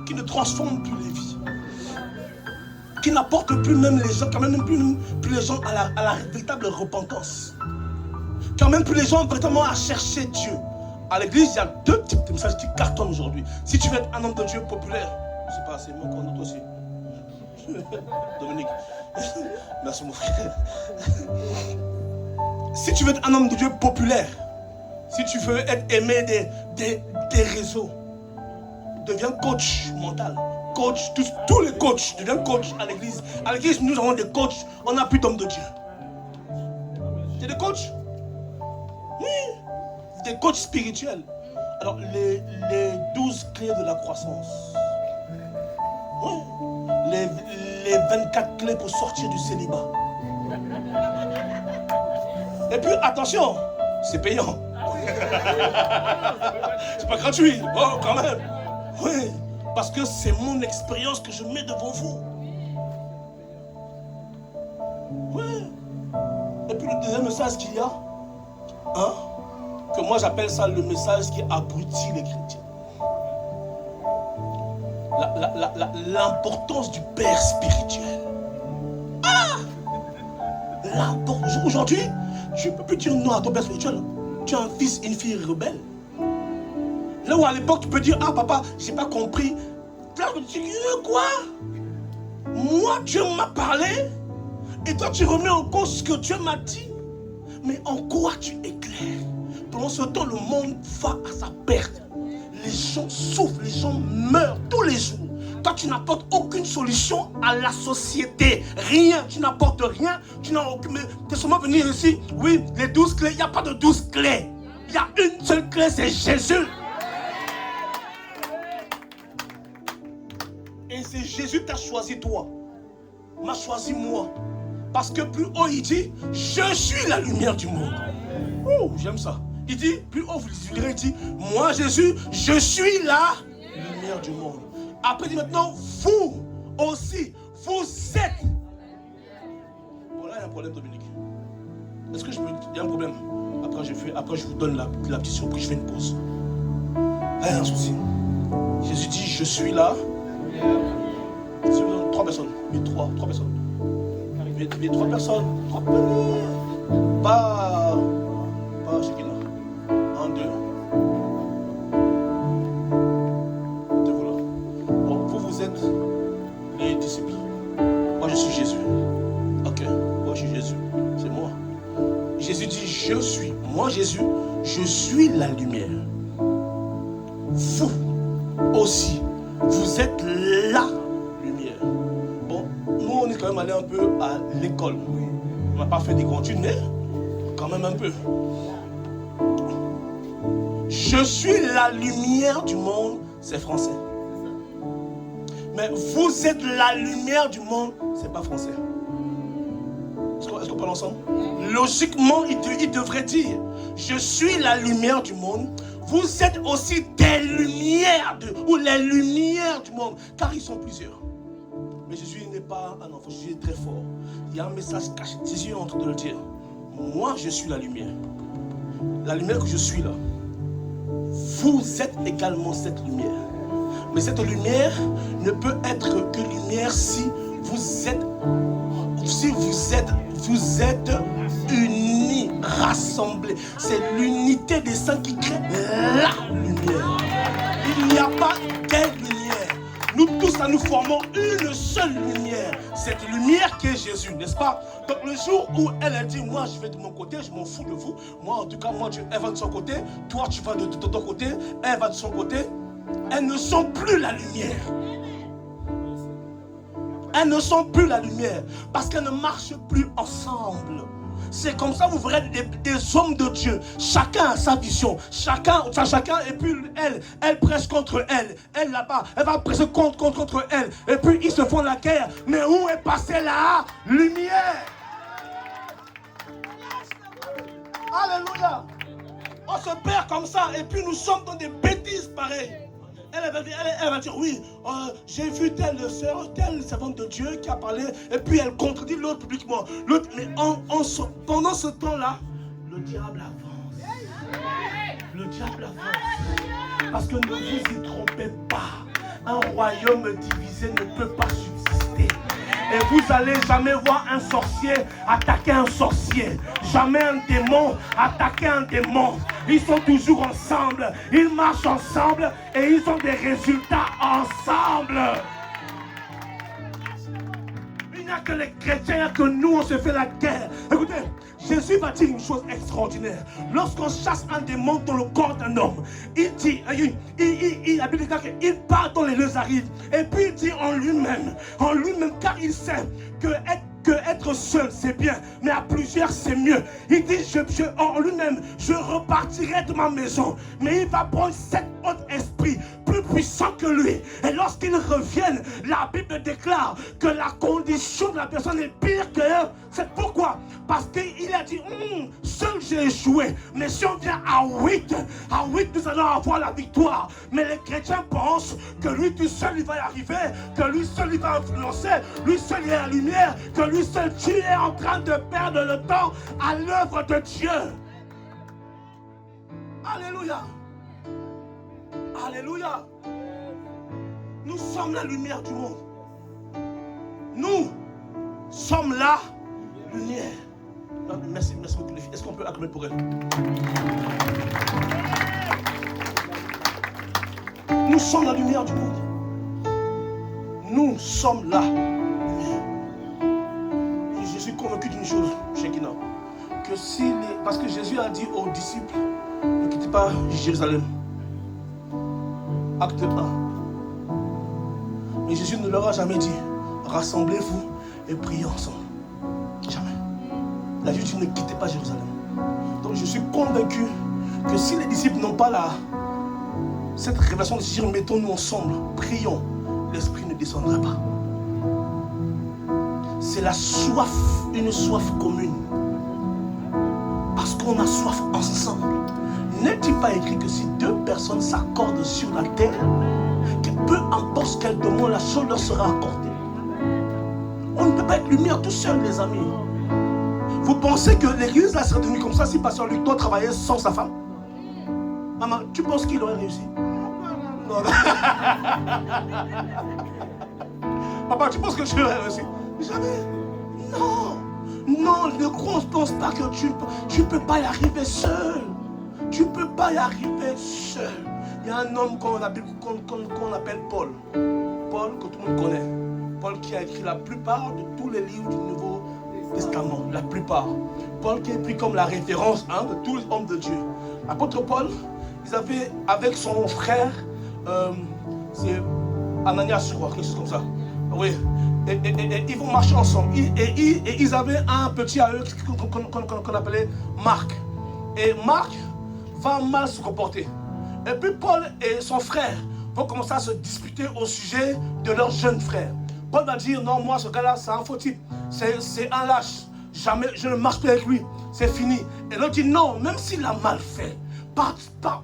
qui ne transforment plus les vies, qui n'apportent plus même les gens, quand même plus les gens à la véritable repentance, quand même plus les gens véritablement à chercher Dieu. À l'église, il y a deux types de messages qui cartonnent aujourd'hui. Si tu veux être un homme de Dieu populaire, c'est pas assez, mon compte aussi. Dominique, merci mon frère. Si tu veux être un homme de Dieu populaire, si tu veux être aimé des réseaux, deviens coach mental. Coach, tous les coachs deviennent coach à l'église. À l'église, nous avons des coachs, on n'a plus d'hommes de Dieu. C'est des coachs? Oui, des coachs spirituels. Alors, les 12 clés de la croissance. Oui. Les 24 clés pour sortir du célibat. Et puis, attention, c'est payant. C'est pas gratuit. Oh, quand même. Oui, parce que c'est mon expérience que je mets devant vous. Oui. Et puis, le deuxième message qu'il y a, que moi j'appelle ça le message qui abrutit les chrétiens. L'importance du père spirituel. Aujourd'hui, je ne peux plus dire non à ton père spirituel. Tu es un fils, une fille rebelle. Là où à l'époque tu peux dire, ah papa, j'ai pas compris. Là tu dis, quoi? Moi Dieu m'a parlé et toi tu remets en cause ce que Dieu m'a dit. Mais en quoi tu éclaires? Pendant ce temps, le monde va à sa perte. Les gens souffrent, les gens meurent tous les jours. Toi, tu n'apportes aucune solution à la société. Rien, tu n'apportes rien. Tu n'as aucune... Tu es seulement venu ici. Oui, les 12 clés. Il n'y a pas de 12 clés. Il y a une seule clé, c'est Jésus. Et c'est Jésus qui t'a choisi toi. M'a choisi moi. Parce que plus haut, il dit, je suis la lumière du monde. Oh, j'aime ça. Il dit, plus haut, vous lirez, il dit, moi Jésus, je suis la lumière du monde. Après, il dit maintenant, vous aussi, vous êtes. Bon, là, il y a un problème, Dominique. Est-ce que je peux... Il y a un problème. Après, je vous donne la petite surprise, je fais une pause. Là, il y a un souci. Jésus dit, je suis là. Si vous avez 3 personnes, mais 3 personnes. Mais 3 personnes. 3 personnes. Pas chez qui là. 1, 2. Mettez-vous là. Bon, vous êtes les disciples. Moi, je suis Jésus. Ok, moi, je suis Jésus. C'est moi. Jésus dit, je suis. Moi, Jésus, je suis la lumière. Vous aussi, vous êtes la lumière. Bon, nous, on est quand même allé un peu à l'école. On n'a pas fait des grandes études, mais quand même un peu. Je suis la lumière du monde, c'est français. Mais vous êtes la lumière du monde, c'est pas français. Est-ce qu'on parle ensemble? Logiquement, il devrait dire, je suis la lumière du monde. Vous êtes aussi des lumières, ou les lumières du monde. Car ils sont plusieurs. Mais Jésus n'est pas un enfant, Jésus est très fort. Il y a un message caché. Jésus est en train de le dire. Moi, je suis la lumière. La lumière que je suis là. Vous êtes également cette lumière. Mais cette lumière ne peut être que lumière si vous êtes unis, rassemblés. C'est l'unité des saints qui crée la lumière. Il n'y a pas des lumières. Nous tous, là, nous formons une seule lumière. Cette lumière qui est Jésus, n'est-ce pas? Donc le jour où elle a dit, moi je vais de mon côté, je m'en fous de vous. Moi en tout cas, elle va de son côté. Toi tu vas de ton côté. Elle va de son côté. Elles ne sont plus la lumière. Elles ne sont plus la lumière. Parce qu'elles ne marchent plus ensemble. C'est comme ça, vous verrez des hommes de Dieu. Chacun a sa vision. Chacun, et puis elle prêche contre elle. Elle là-bas, elle va prêcher contre elle. Et puis ils se font la guerre. Mais où est passée la lumière? Alléluia. On se perd comme ça. Et puis nous sommes dans des bêtises pareilles. Elle va dire, oui, j'ai vu telle sœur, telle servante de Dieu qui a parlé, et puis elle contredit l'autre publiquement. L'autre, mais pendant ce temps-là, le diable avance. Le diable avance. Parce que ne vous y trompez pas. Un royaume divisé ne peut pas subsister. Et vous n'allez jamais voir un sorcier attaquer un sorcier. Jamais un démon attaquer un démon. Ils sont toujours ensemble. Ils marchent ensemble et ils ont des résultats ensemble. Il n'y a que les chrétiens, il n'y a que nous, on se fait la guerre. Écoutez, Jésus va dire une chose extraordinaire. Lorsqu'on chasse un démon dans le corps d'un homme, il dit, la Bible dit qu'il part dans les lieux arides. Et puis il dit en lui-même, car il sait que être seul c'est bien, mais à plusieurs c'est mieux. Il dit en lui-même, je repartirai de ma maison. Mais il va prendre 7 autres esprits plus puissants que lui. Et lorsqu'ils reviennent, la Bible déclare que la condition de la personne est pire que eux. C'est pourquoi? Parce qu'il a dit, seul j'ai échoué. Mais si on vient à 8 nous allons avoir la victoire. Mais les chrétiens pensent que lui tout seul il va y arriver, que lui seul il va influencer, lui seul il est la lumière, que lui seul tu es en train de perdre le temps à l'œuvre de Dieu. Alléluia. Alléluia. Nous sommes la lumière du monde. Nous sommes la lumière. Non, merci beaucoup les filles. Est-ce qu'on peut acclamer pour elle? Nous sommes la lumière du monde. Nous sommes la lumière. Et je suis convaincu d'une chose, Shekinah, que parce que Jésus a dit aux disciples, ne quittez pas Jérusalem. Acte 1. Mais Jésus ne leur a jamais dit, rassemblez-vous et priez ensemble. Jamais. Il a juste dit, ne quittez pas Jérusalem. Donc je suis convaincu que si les disciples n'ont pas cette révélation de dire, mettons-nous ensemble, prions, l'Esprit ne descendra pas. C'est la soif, une soif commune. Parce qu'on a soif ensemble. N'est-il pas écrit que si 2 personnes s'accordent sur la terre, que peu importe ce qu'elles demandent, la chose leur sera accordée. On ne peut pas être lumière tout seul, les amis. Vous pensez que l'église là serait devenue comme ça si Pasteur Lucas travaillait sans sa femme? Maman, tu penses qu'il aurait réussi? Non. Papa, tu penses que je aurais réussi? Jamais. Non. Non, ne pense pas que tu ne peux pas y arriver seul. Tu ne peux pas y arriver seul. Il y a un homme qu'on appelle Paul. Paul, que tout le monde connaît. Paul qui a écrit la plupart de tous les livres du Nouveau Testament, la plupart. Paul qui est pris comme la référence de tous les hommes de Dieu. L'apôtre Paul, ils avaient avec son frère, c'est Ananias, je crois, quelque chose comme ça. Oui. Et ils vont marcher ensemble. Et ils avaient un petit à eux qu'on appelait Marc. Et Marc va mal se comporter. Et puis Paul et son frère vont commencer à se disputer au sujet de leur jeune frère. Paul va dire, non, moi, ce gars-là, c'est un faux type. C'est un lâche. Jamais, je ne marche plus avec lui. C'est fini. Et l'autre dit, non, même s'il a mal fait,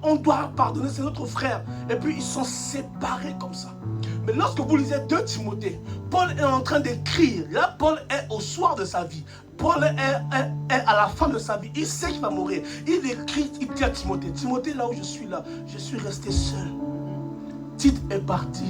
on doit pardonner, c'est notre frère. Et puis, ils sont séparés comme ça. Mais lorsque vous lisez 2 Timothée, Paul est en train d'écrire. Là, Paul est au soir de sa vie. Paul est à la fin de sa vie. Il sait qu'il va mourir. Il écrit, il dit à Timothée, Timothée, là où je suis resté seul. Tite est parti.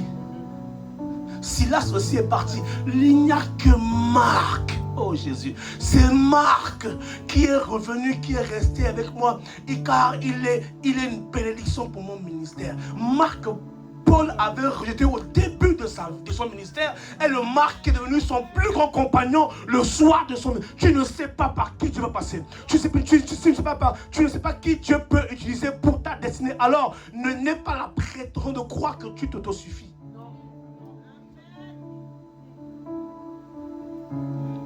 Silas aussi est parti. Il n'y a que Marc. Oh Jésus. C'est Marc qui est revenu, qui est resté avec moi. Car il est une bénédiction pour mon ministère. Marc, Paul avait rejeté au début de son ministère. Et le Marc est devenu son plus grand compagnon le soir de son ministère. Tu ne sais pas par qui tu vas passer. Tu ne sais pas qui Dieu peut utiliser pour ta destinée. Alors, ne n'aie pas la prétention de croire que tu t'autosuffis.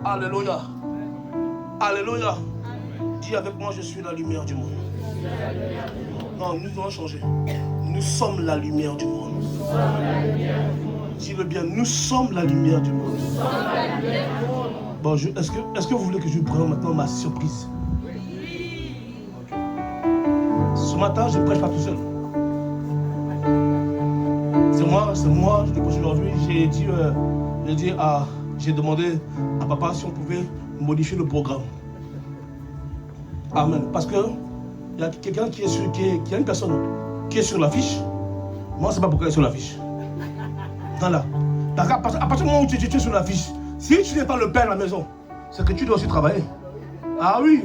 Alléluia. Alléluia. Dis avec moi, je suis la lumière du monde. Non, nous devons changer. Nous sommes la lumière du monde. Dis-le bien, nous sommes la lumière du monde. Bon, est-ce que vous voulez que je vous prenne maintenant ma surprise? Okay. Ce matin, je ne prêche pas tout seul. C'est moi, je prêche aujourd'hui. J'ai demandé à papa si on pouvait modifier le programme. Amen. Parce que il y a quelqu'un qui y a une personne qui est sur l'affiche. Moi, je ne sais pas pourquoi elle est sur l'affiche. Voilà. À partir du moment où tu es sur l'affiche, si tu n'es pas le père à la maison, c'est que tu dois aussi travailler. Ah oui,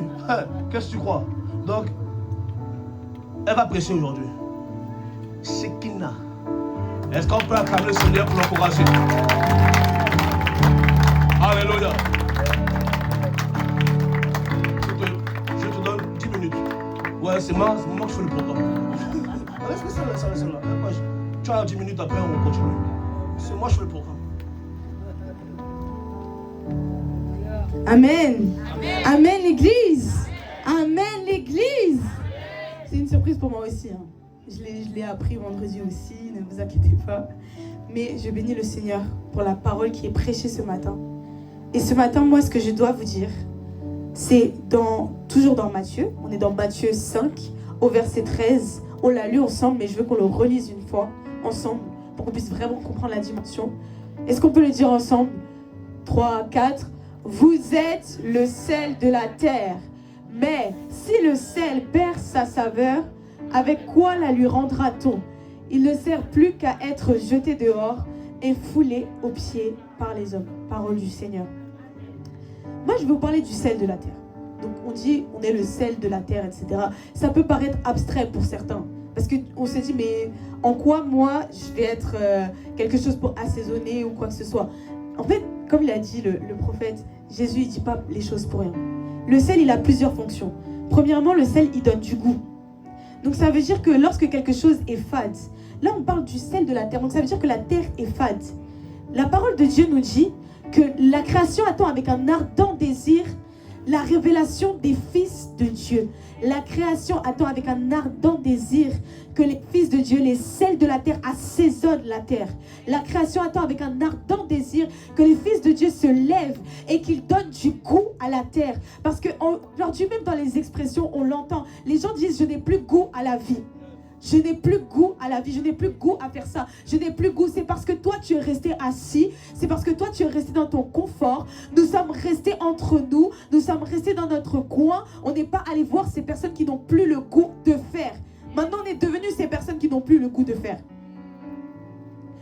qu'est-ce que tu crois? Donc, elle va prêcher aujourd'hui. Shekinah. Est-ce qu'on peut acclamer le Seigneur pour l'encourager? Alléluia. Je te donne 10 minutes. Ouais, c'est moi qui fais le programme. Allez, fais ça là. Tu as 10 minutes après, on continue. C'est moi qui fais le programme. Amen. Amen l'église. Amen l'église. C'est une surprise pour moi aussi. Je l'ai appris vendredi aussi, ne vous inquiétez pas. Mais je bénis le Seigneur pour la parole qui est prêchée ce matin. Et ce matin, moi, ce que je dois vous dire, c'est toujours dans Matthieu. On est dans Matthieu 5, au verset 13. On l'a lu ensemble, mais je veux qu'on le relise une fois, ensemble, pour qu'on puisse vraiment comprendre la dimension. Est-ce qu'on peut le dire ensemble? 3, 4. Vous êtes le sel de la terre. Mais si le sel perd sa saveur, avec quoi la lui rendra-t-on? Il ne sert plus qu'à être jeté dehors et foulé aux pieds par les hommes. Parole du Seigneur. Moi, je vais vous parler du sel de la terre. Donc, on dit, on est le sel de la terre, etc. Ça peut paraître abstrait pour certains. Parce qu'on se dit, mais en quoi, moi, je vais être quelque chose pour assaisonner ou quoi que ce soit? En fait, comme il a dit le prophète, Jésus, il ne dit pas les choses pour rien. Le sel, il a plusieurs fonctions. Premièrement, le sel, il donne du goût. Donc, ça veut dire que lorsque quelque chose est fade, là, on parle du sel de la terre. Donc, ça veut dire que la terre est fade. La parole de Dieu nous dit que la création attend avec un ardent désir la révélation des fils de Dieu. La création attend avec un ardent désir que les fils de Dieu, les sels de la terre, assaisonnent la terre. La création attend avec un ardent désir que les fils de Dieu se lèvent et qu'ils donnent du goût à la terre. Parce que aujourd'hui, même dans les expressions, on l'entend. Les gens disent « je n'ai plus goût à la vie ». Je n'ai plus goût à la vie, je n'ai plus goût à faire ça. Je n'ai plus goût, c'est parce que toi tu es resté assis, c'est parce que toi tu es resté dans ton confort. Nous sommes restés entre nous, nous sommes restés dans notre coin. On n'est pas allé voir ces personnes qui n'ont plus le goût de faire. Maintenant on est devenus ces personnes qui n'ont plus le goût de faire.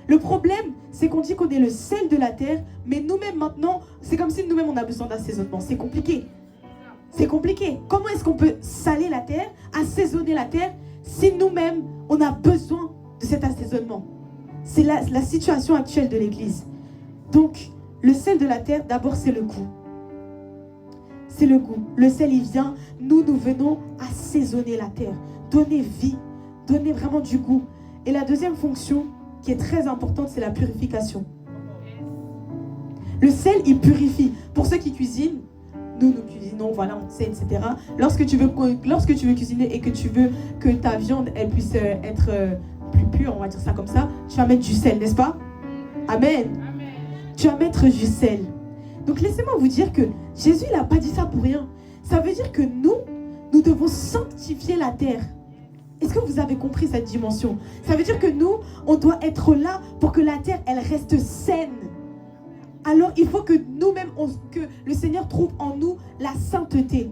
Le problème, c'est qu'on dit qu'on est le sel de la terre, mais nous-mêmes maintenant, c'est comme si nous-mêmes on a besoin d'assaisonnement. C'est compliqué. C'est compliqué. Comment est-ce qu'on peut saler la terre, assaisonner la terre, si nous-mêmes, on a besoin de cet assaisonnement? C'est la situation actuelle de l'Église. Donc, le sel de la terre, d'abord, c'est le goût. c'est le goût. Le sel, il vient, nous venons assaisonner la terre, donner vie, donner vraiment du goût. Et la deuxième fonction, qui est très importante, c'est la purification. Le sel, il purifie. Pour ceux qui cuisinent, nous cuisinons, voilà, on sait, etc. Lorsque tu veux cuisiner et que tu veux que ta viande, elle puisse être plus pure, on va dire ça comme ça, tu vas mettre du sel, n'est-ce pas? Amen. Tu vas mettre du sel. Donc laissez-moi vous dire que Jésus, il n'a pas dit ça pour rien. Ça veut dire que nous devons sanctifier la terre. Est-ce que vous avez compris cette dimension? Ça veut dire que nous, on doit être là pour que la terre, elle reste saine. Alors il faut que nous-mêmes, que le Seigneur trouve en nous la sainteté.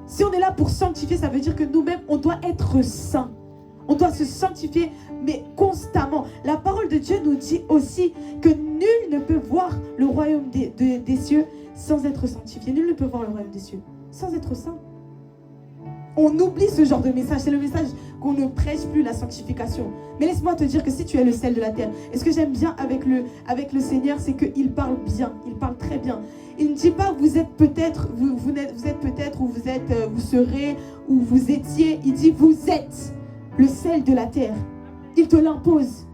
Si on est là pour sanctifier, ça veut dire que nous-mêmes, on doit être saints. On doit se sanctifier, mais constamment. La parole de Dieu nous dit aussi que nul ne peut voir le royaume des cieux sans être sanctifié. Nul ne peut voir le royaume des cieux sans être saint. On oublie ce genre de message. C'est le message qu'on ne prêche plus, la sanctification. Mais laisse-moi te dire que si tu es le sel de la terre, et ce que j'aime bien avec le Seigneur, c'est qu'il parle bien, il parle très bien. Il ne dit pas vous êtes peut-être, vous êtes peut-être, ou vous êtes, vous serez, ou vous étiez. Il dit vous êtes le sel de la terre. Il te l'impose.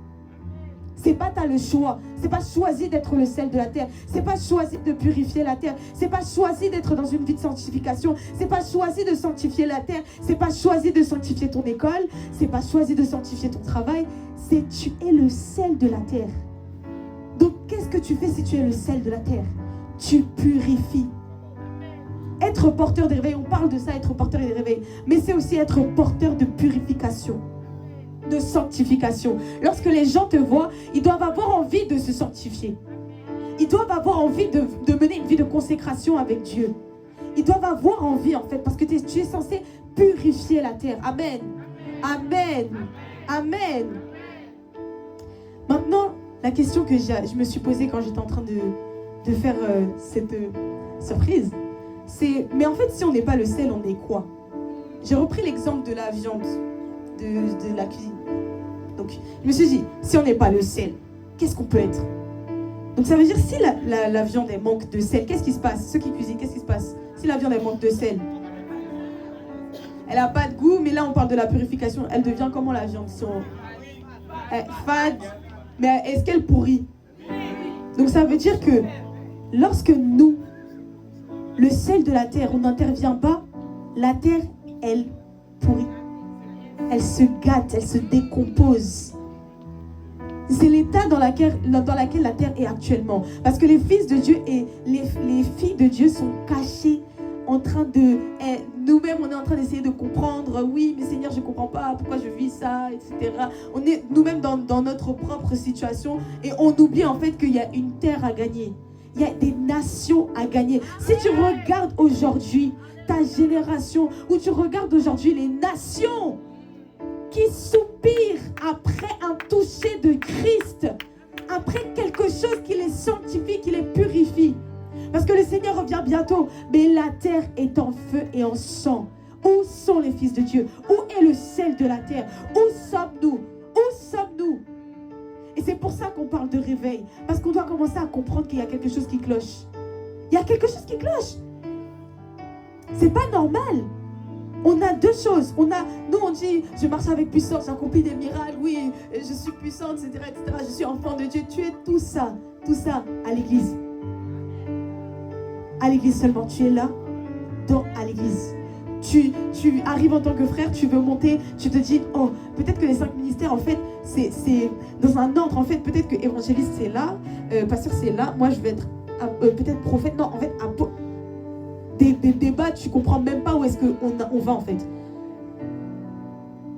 C'est pas t'as le choix. C'est pas choisi d'être le sel de la terre. C'est pas choisi de purifier la terre. C'est pas choisi d'être dans une vie de sanctification. C'est pas choisi de sanctifier la terre. C'est pas choisi de sanctifier ton école. C'est pas choisi de sanctifier ton travail. C'est tu es le sel de la terre. Donc qu'est-ce que tu fais si tu es le sel de la terre? Tu purifies. Être porteur de réveil, on parle de ça, être porteur de réveil. Mais c'est aussi être porteur de purification, de sanctification. Lorsque les gens te voient, ils doivent avoir envie de se sanctifier. Ils doivent avoir envie de mener une vie de consécration avec Dieu. Ils doivent avoir envie en fait, parce que tu es censé purifier la terre. Amen. Amen. Amen. Maintenant, la question que je me suis posée quand j'étais en train de faire cette surprise, c'est, mais en fait, si on n'est pas le sel, on est quoi? J'ai repris l'exemple de la viande, de la cuisine. Donc, je me suis dit, si on n'est pas le sel, qu'est-ce qu'on peut être? Donc, ça veut dire, si la viande, elle manque de sel, qu'est-ce qui se passe? Ceux qui cuisinent, qu'est-ce qui se passe? Si la viande, elle manque de sel, elle n'a pas de goût, mais là, on parle de la purification. Elle devient comment, la viande? Fade, mais est-ce qu'elle pourrit? Donc, ça veut dire que lorsque nous, le sel de la terre, on n'intervient pas, la terre, elle pourrit. Elle se gâte, elle se décompose. C'est l'état dans lequel la terre est actuellement. Parce que les fils de Dieu et les filles de Dieu sont cachés en train de... nous-mêmes, on est en train d'essayer de comprendre. Oui, mais Seigneur, je ne comprends pas pourquoi je vis ça, etc. On est nous-mêmes dans notre propre situation et on oublie en fait qu'il y a une terre à gagner. Il y a des nations à gagner. Si tu regardes aujourd'hui ta génération, ou tu regardes aujourd'hui les nations qui soupirent après un toucher de Christ, après quelque chose qui les sanctifie, qui les purifie. Parce que le Seigneur revient bientôt, mais la terre est en feu et en sang. Où sont les fils de Dieu? Où est le sel de la terre? Où sommes-nous? Où sommes-nous? Et c'est pour ça qu'on parle de réveil. Parce qu'on doit commencer à comprendre qu'il y a quelque chose qui cloche. Il y a quelque chose qui cloche. C'est pas normal. On a deux choses. Nous, on dit, je marche avec puissance, j'accomplis des miracles, oui, je suis puissante, etc., etc. Je suis enfant de Dieu. Tu es tout ça à l'église. À l'église seulement. Tu es là, à l'église. Tu arrives en tant que frère, tu veux monter, tu te dis, oh, peut-être que les 5 ministères, en fait, c'est dans un ordre, en fait, peut-être que évangéliste, c'est là, pasteur, c'est là, moi, je vais être peut-être prophète, non, en fait, des débats, tu comprends même pas où est-ce qu'on va, en fait.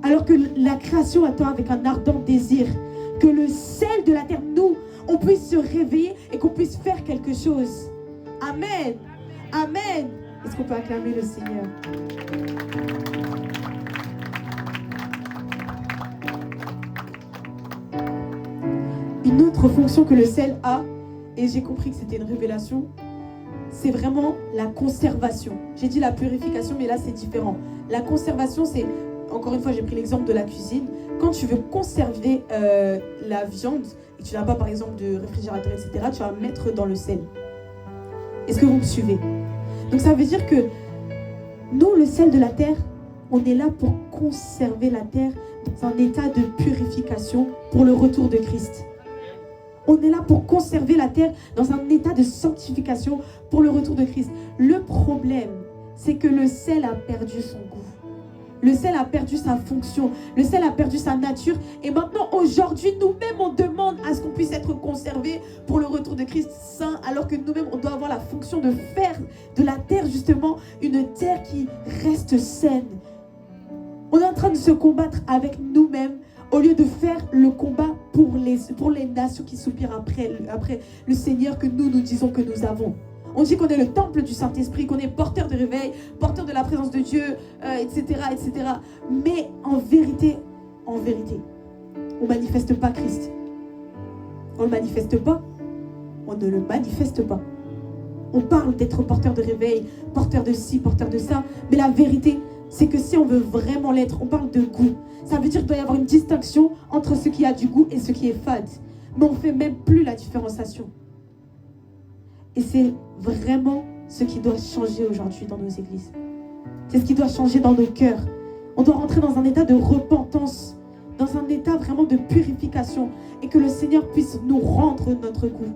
Alors que la création attend avec un ardent désir que le sel de la terre, nous, on puisse se réveiller et qu'on puisse faire quelque chose. Amen. Amen. Est-ce qu'on peut acclamer le Seigneur? Une autre fonction que le sel a, et j'ai compris que c'était une révélation, c'est vraiment la conservation. J'ai dit la purification, mais là c'est différent. La conservation, c'est, encore une fois, j'ai pris l'exemple de la cuisine. Quand tu veux conserver la viande, et tu n'as pas par exemple de réfrigérateur, etc., tu vas mettre dans le sel. Est-ce que vous me suivez? Donc ça veut dire que nous, le sel de la terre, on est là pour conserver la terre dans un état de purification pour le retour de Christ. On est là pour conserver la terre dans un état de sanctification pour le retour de Christ. Le problème, c'est que le sel a perdu son goût. Le sel a perdu sa fonction. Le sel a perdu sa nature. Et maintenant, aujourd'hui, nous-mêmes, on demande à ce qu'on puisse être conservé pour le retour de Christ saint, alors que nous-mêmes, on doit avoir la fonction de faire de la terre, justement, une terre qui reste saine. On est en train de se combattre avec nous-mêmes au lieu de faire le combat pour les nations qui soupirent après le Seigneur que nous disons que nous avons. On dit qu'on est le temple du Saint-Esprit, qu'on est porteur de réveil, porteur de la présence de Dieu, etc., etc. Mais en vérité, on ne manifeste pas Christ. On ne le manifeste pas. On ne le manifeste pas. On parle d'être porteur de réveil, porteur de ci, porteur de ça. Mais la vérité, c'est que si on veut vraiment l'être, on parle de goût. Ça veut dire qu'il doit y avoir une distinction entre ce qui a du goût et ce qui est fade. Mais on ne fait même plus la différenciation. Et c'est vraiment ce qui doit changer aujourd'hui dans nos églises. C'est ce qui doit changer dans nos cœurs. On doit rentrer dans un état de repentance, dans un état vraiment de purification, et que le Seigneur puisse nous rendre notre goût.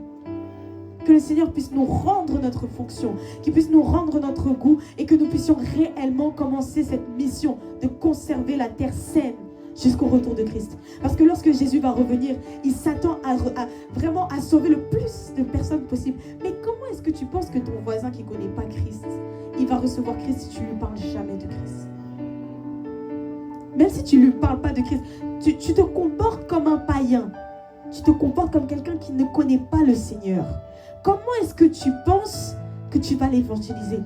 Que le Seigneur puisse nous rendre notre fonction, qu'il puisse nous rendre notre goût, et que nous puissions réellement commencer cette mission de conserver la terre saine jusqu'au retour de Christ. Parce que lorsque Jésus va revenir, il s'attend vraiment à sauver le plus de personnes possible. Mais comment est-ce que tu penses que ton voisin qui ne connaît pas Christ, il va recevoir Christ si tu ne lui parles jamais de Christ? Même si tu ne lui parles pas de Christ, tu te comportes comme un païen. Tu te comportes comme quelqu'un qui ne connaît pas le Seigneur. Comment est-ce que tu penses que tu vas l'évangéliser?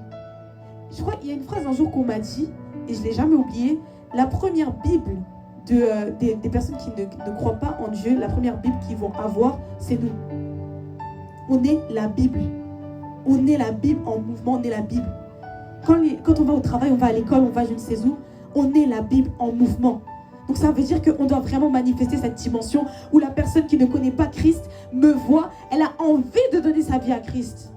Je crois qu'il y a une phrase un jour qu'on m'a dit, et je ne l'ai jamais oubliée, la première Bible des personnes qui ne croient pas en Dieu, la première Bible qu'ils vont avoir, c'est nous. On est la Bible. On est la Bible en mouvement, on est la Bible. Quand on va au travail, on va à l'école, on va je ne sais où, on est la Bible en mouvement. Donc ça veut dire qu'on doit vraiment manifester cette dimension où la personne qui ne connaît pas Christ me voit, elle a envie de donner sa vie à Christ.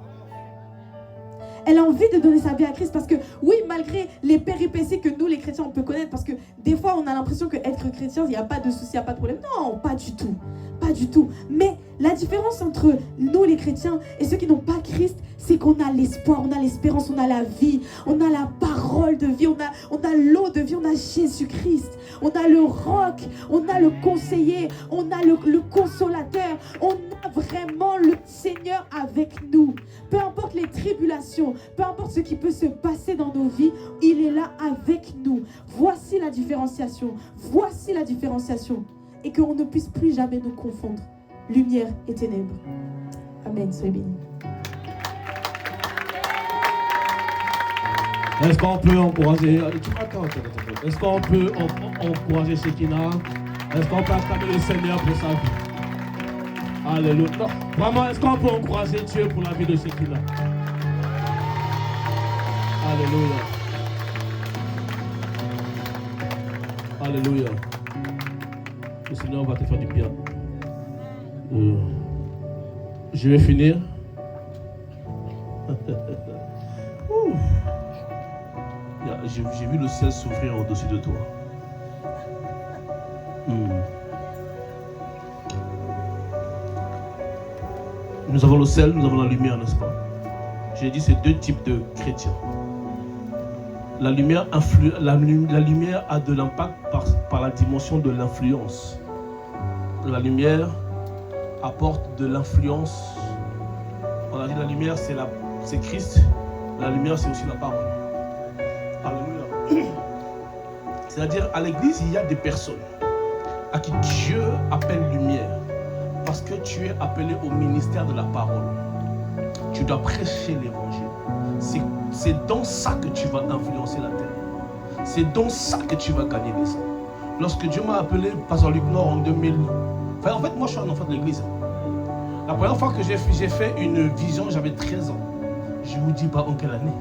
Elle a envie de donner sa vie à Christ parce que, oui, malgré les péripéties que nous, les chrétiens, on peut connaître, parce que des fois, on a l'impression qu'être chrétien, il n'y a pas de souci, il n'y a pas de problème. Non, pas du tout. Pas du tout. Mais la différence entre nous, les chrétiens, et ceux qui n'ont pas Christ, c'est qu'on a l'espoir, on a l'espérance, on a la vie, on a la parole de vie, on a l'eau de vie, on a Jésus-Christ, on a le roc, on a le conseiller, on a le consolateur, on a vraiment le Seigneur avec nous. Peu importe les tribulations, peu importe ce qui peut se passer dans nos vies, il est là avec nous. Voici la différenciation. Voici la différenciation. Et qu'on ne puisse plus jamais nous confondre. Lumière et ténèbres. Amen. Soyez bénis. Est-ce qu'on peut encourager... Attends. Est-ce qu'on peut encourager Shekinah? Est-ce qu'on peut acclamer le Seigneur pour sa vie? Alléluia. Non, vraiment, est-ce qu'on peut encourager Dieu pour la vie de Shekinah? Alléluia. Alléluia. Le Seigneur va te faire du bien. Je vais finir. J'ai vu le ciel s'ouvrir au-dessus de toi. Nous avons le ciel, nous avons la lumière, n'est-ce pas? J'ai dit c'est deux types de chrétiens. La lumière a de l'impact par la dimension de l'influence. La lumière apporte de l'influence. On a dit la lumière c'est Christ. La lumière c'est aussi la parole. Alléluia. C'est-à-dire à l'église il y a des personnes à qui Dieu appelle lumière. Parce que tu es appelé au ministère de la parole. Tu dois prêcher l'évangile. C'est dans ça que tu vas influencer la terre. C'est dans ça que tu vas gagner les âmes. Lorsque Dieu m'a appelé Pasteur Luc Nord en 2000... en fait, moi je suis un enfant de l'église. La première fois que j'ai fait une vision, j'avais 13 ans. Je ne vous dis pas en quelle année.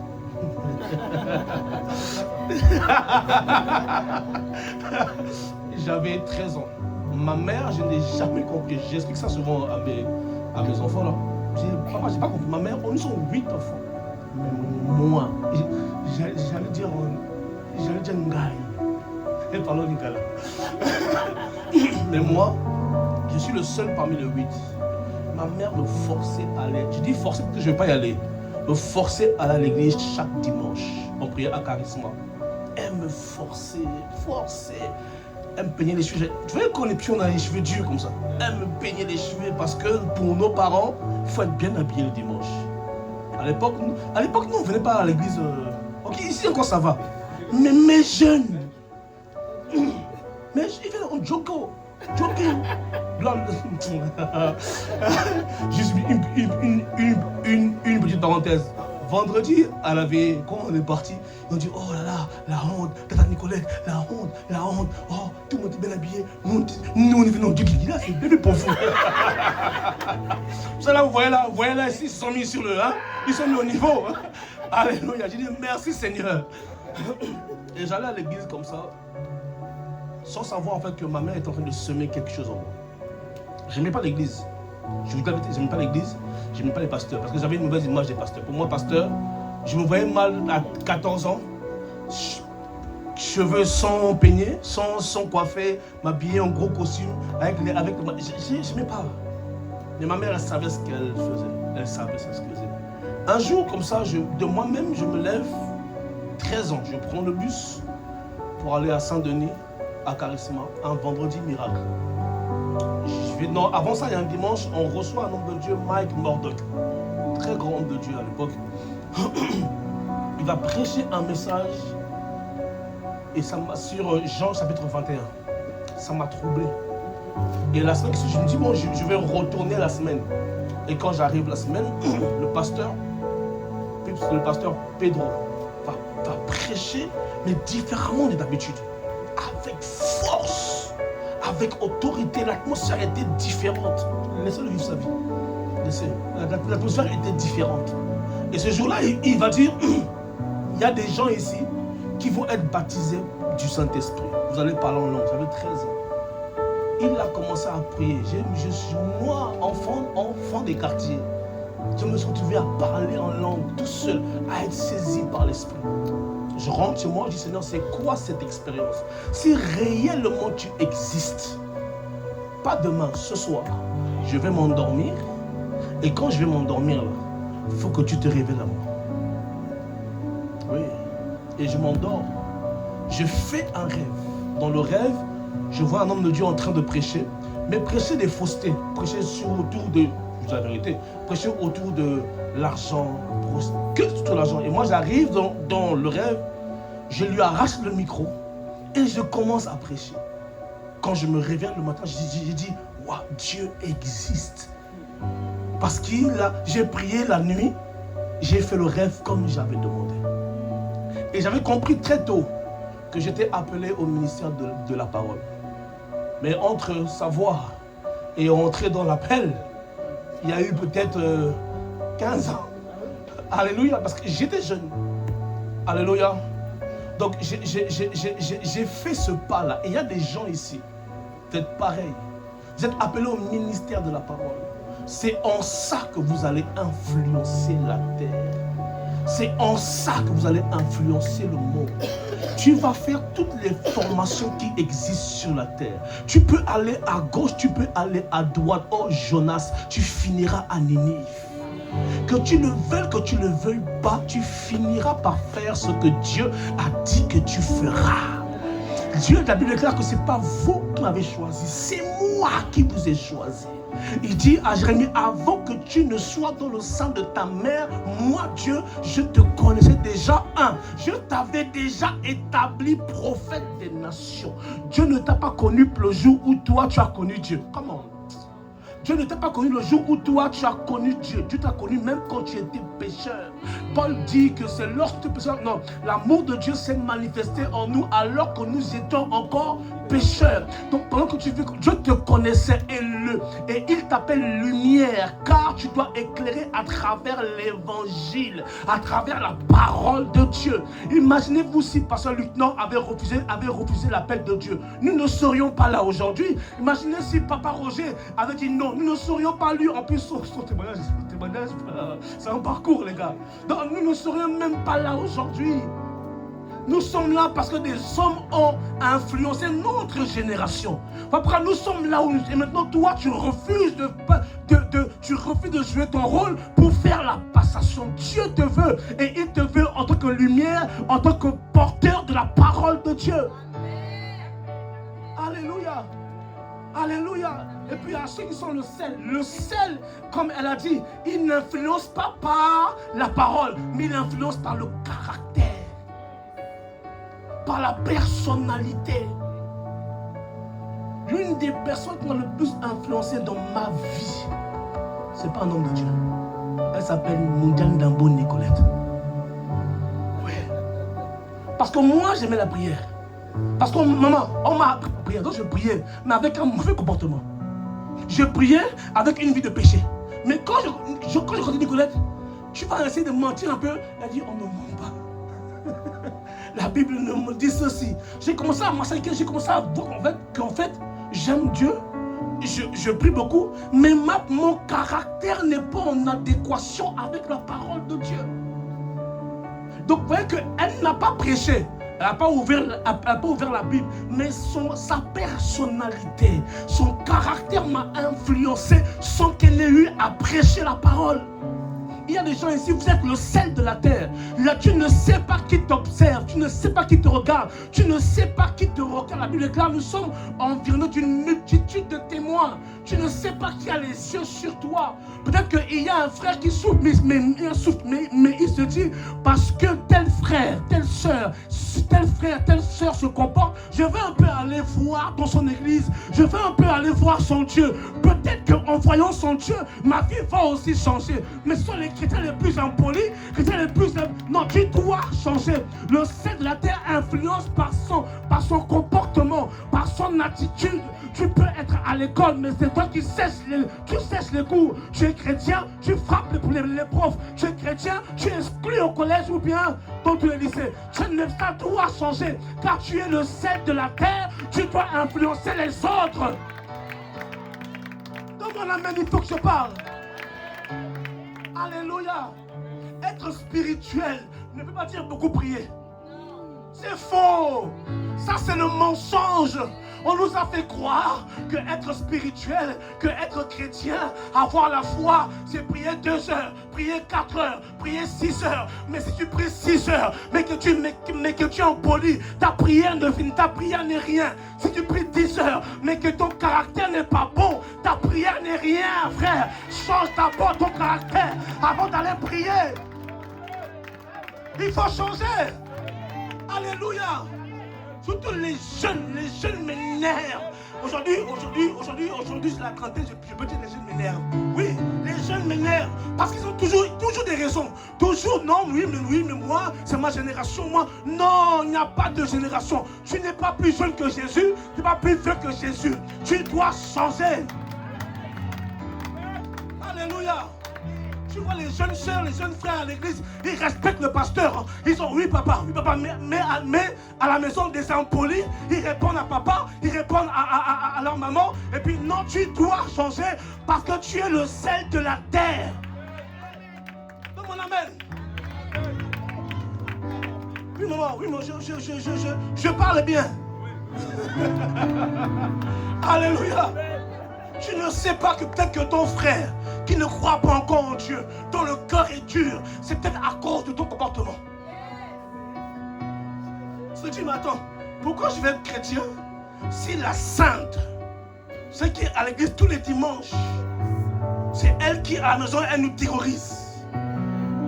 J'avais 13 ans. Ma mère, je n'ai jamais compris. J'explique ça souvent à mes enfants là. Papa, j'ai pas compris. Ma mère, nous sommes 8 enfants. moi, j'allais dire Ngaï. Et parlons Nicolas. Mais moi, je suis le seul parmi les 8. Ma mère me forçait à aller. Je dis forcer parce que je ne vais pas y aller. Me forçait à aller à l'église chaque dimanche. On priait à Charisma. Elle me forçait. Elle me peignait les cheveux. Tu vois qu'on est plus, on a les cheveux durs comme ça. Elle me peignait les cheveux parce que pour nos parents, il faut être bien habillé le dimanche. À l'époque, nous, on ne venait pas à l'église. Ok, ici encore ça va. Mais mes jeunes, mais ils viennent en jogging. Juste une petite parenthèse. Vendredi, à la veille, quand on est parti, ils ont dit, oh là là, la honte, Tata Nicolette, la honte, oh, tout le monde est bien habillé. Nous, on est venus en jogging. Là, c'est bébé pour vous. Ça là, vous voyez là, ici, ils se sont mis sur le, hein, ils sont mis au niveau. Hein. Alléluia, j'ai dit, merci Seigneur. Et j'allais à l'église comme ça, sans savoir en fait que ma mère est en train de semer quelque chose en moi. Je n'aimais pas l'église. Je vous dis la vérité, je n'aimais pas l'église, je n'aimais pas les pasteurs, parce que j'avais une mauvaise image des pasteurs. Pour moi, pasteur, je me voyais mal à 14 ans, cheveux sans peigner, sans coiffer, m'habiller en gros costume, avec je n'aimais pas. Mais ma mère, elle savait ce qu'elle faisait. Elle savait ce qu'elle faisait. Un jour, comme ça, de moi-même, je me lève, 13 ans, je prends le bus pour aller à Saint-Denis, à Charisma, un vendredi miracle. Non, avant ça, il y a un dimanche, on reçoit un homme de Dieu, Mike Murdock, très grand homme de Dieu à l'époque. Il va prêcher un message et ça m'a sur Jean chapitre 21. Ça m'a troublé. Et la semaine, je me dis, bon, je vais retourner la semaine. Et quand j'arrive la semaine, le pasteur Pedro va prêcher, mais différemment de d'habitude, avec force. Avec autorité, l'atmosphère était différente. Laissez-le vivre sa vie. L'atmosphère était différente. Et ce jour-là, il va dire, il y a des gens ici qui vont être baptisés du Saint-Esprit. Vous allez parler en langue, j'avais 13 ans. Il a commencé à prier. Moi, enfant des quartiers, je me suis retrouvé à parler en langue tout seul, à être saisi par l'Esprit. Je rentre chez moi, je dis Seigneur, c'est quoi cette expérience? Si réellement tu existes, pas demain, ce soir, je vais m'endormir. Et quand je vais m'endormir, il faut que tu te révèles à moi. Oui. Et je m'endors. Je fais un rêve. Dans le rêve, je vois un homme de Dieu en train de prêcher, mais prêcher des faussetés, prêcher autour de, je dis la vérité, prêcher autour de l'argent, que tout l'argent. Et moi j'arrive dans le rêve, je lui arrache le micro et je commence à prêcher. Quand je me réveille le matin, j'ai dit, waouh, Dieu existe. Parce que j'ai prié la nuit, j'ai fait le rêve comme j'avais demandé. Et j'avais compris très tôt que j'étais appelé au ministère de la parole. Mais entre savoir et entrer dans l'appel, il y a eu peut-être 15 ans. Alléluia, parce que j'étais jeune. Alléluia. Donc j'ai fait ce pas-là. Et il y a des gens ici, peut-être pareil. Vous êtes appelés au ministère de la parole. C'est en ça que vous allez influencer la terre. C'est en ça que vous allez influencer le monde. Tu vas faire toutes les formations qui existent sur la terre. Tu peux aller à gauche, tu peux aller à droite. Oh Jonas, tu finiras à Ninive. Que tu le veuilles, que tu ne le veuilles pas, tu finiras par faire ce que Dieu a dit que tu feras. Dieu, la Bible déclare que ce n'est pas vous qui m'avez choisi, c'est moi qui vous ai choisi. Il dit à Jérémie, avant que tu ne sois dans le sein de ta mère, moi Dieu, je te connaissais déjà. Je t'avais déjà établi prophète des nations. Dieu ne t'a pas connu le jour où toi tu as connu Dieu. Comment? Dieu ne t'a pas connu le jour où toi tu as connu Dieu. Dieu t'a connu même quand tu étais pécheur. Paul dit que c'est lorsque tu es pécheur. Non, l'amour de Dieu s'est manifesté en nous alors que nous étions encore pécheurs. Donc pendant que tu vis, Dieu te connaissait et il t'appelle lumière, car tu dois éclairer à travers l'évangile, à travers la parole de Dieu. Imaginez-vous si Pasteur Lieutenant avait refusé l'appel de Dieu. Nous ne serions pas là aujourd'hui. Imaginez si Papa Roger avait dit non, nous ne serions pas lui. En plus, son témoignage C'est un parcours, les gars. Donc, nous ne serions même pas là aujourd'hui. Nous sommes là parce que des hommes ont influencé notre génération. Après, nous sommes là où nous... Et maintenant, toi, tu refuses de jouer ton rôle pour faire la passation. Dieu te veut. Et il te veut en tant que lumière, en tant que porteur de la parole de Dieu. Alléluia. Alléluia. Et puis à ceux qui sont le sel, comme elle a dit, il n'influence pas par la parole, mais il influence par le caractère, par la personnalité. L'une des personnes qui m'a le plus influencé dans ma vie, c'est pas un homme de Dieu. Elle s'appelle Mundiang Dambo Nicolette. Oui. Parce que moi, j'aimais la prière. Parce que maman, on m'a prié, donc je priais, mais avec un mauvais comportement. Je priais avec une vie de péché. Mais quand je continue Nicolette, tu vas essayer de mentir un peu. Elle dit, on ne ment pas. La Bible me dit ceci. J'ai commencé à massacrer, j'ai commencé à voir qu'en fait, j'aime Dieu, je prie beaucoup, mais mon caractère n'est pas en adéquation avec la parole de Dieu. Donc vous voyez qu'elle n'a pas prêché. Elle n'a pas ouvert la Bible, mais sa personnalité, son caractère m'a influencé sans qu'elle ait eu à prêcher la parole. Il y a des gens ici, vous êtes le sel de la terre. Là, tu ne sais pas qui t'observe, tu ne sais pas qui te regarde, tu ne sais pas qui te regarde. La Bible est claire, nous sommes environnés d'une multitude de témoins. Tu ne sais pas qui a les yeux sur toi. Peut-être qu'il y a un frère qui souffre, mais il se dit, parce que tel frère, telle soeur se comporte, je vais un peu aller voir dans son église, je vais un peu aller voir son Dieu. Peut-être qu'en voyant son Dieu, ma vie va aussi changer. Mais ce sont les chrétiens les plus impolis, Non, tu dois changer. Le sel de la terre influence par son comportement, par son attitude. Tu peux être à l'école, mais c'est toi qui sèches les cours. Tu es chrétien, tu frappes les profs. Tu es chrétien, tu exclus au collège ou bien dans tous les lycées. Ça doit changer, car tu es le sel de la terre. Tu dois influencer les autres. Donne-moi la main, il faut que je parle. Alléluia. Être spirituel ne veut pas dire beaucoup prier. C'est faux. Ça, c'est le mensonge. On nous a fait croire que être spirituel, que être chrétien, avoir la foi, c'est prier 2 heures, prier 4 heures, prier 6 heures. Mais si tu pries 6 heures, mais que tu es impoli, ta prière n'est rien. Si tu pries 10 heures, mais que ton caractère n'est pas bon, ta prière n'est rien, frère. Change d'abord ton caractère avant d'aller prier. Il faut changer. Alléluia. Surtout les jeunes m'énervent. Aujourd'hui, c'est la trentaine, je peux dire les jeunes m'énervent. Oui, les jeunes m'énervent. Parce qu'ils ont toujours des raisons. Toujours, non, oui, mais moi, c'est ma génération, moi. Non, il n'y a pas de génération. Tu n'es pas plus jeune que Jésus, tu n'es pas plus vieux que Jésus. Tu dois changer. Alléluia. Tu vois les jeunes sœurs, les jeunes frères à l'église, ils respectent le pasteur. Ils sont oui papa, mais à la maison des impolis, ils répondent à papa, ils répondent à leur maman. Et puis non, tu dois changer parce que tu es le sel de la terre. Donne-moi l'amen. Oui maman, je parle bien. Alléluia. Tu ne sais pas que peut-être que ton frère qui ne croit pas encore en Dieu, dont le cœur est dur, c'est peut-être à cause de ton comportement. Tu te dis, mais attends, pourquoi je vais être chrétien si la sainte, celle qui est à l'église tous les dimanches, c'est elle qui à la maison, elle nous terrorise.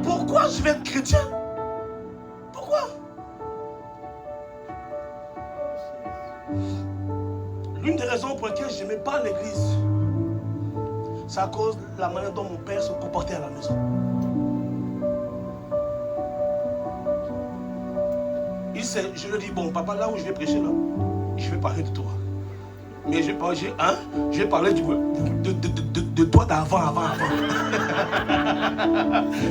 Pourquoi je vais être chrétien? Pourquoi? L'une des raisons pour lesquelles je n'aimais pas l'église, c'est à cause de la manière dont mon père se comportait à la maison. Je lui dis, bon papa, là où je vais prêcher là, je vais parler de toi. Mais je vais parler de toi d'avant.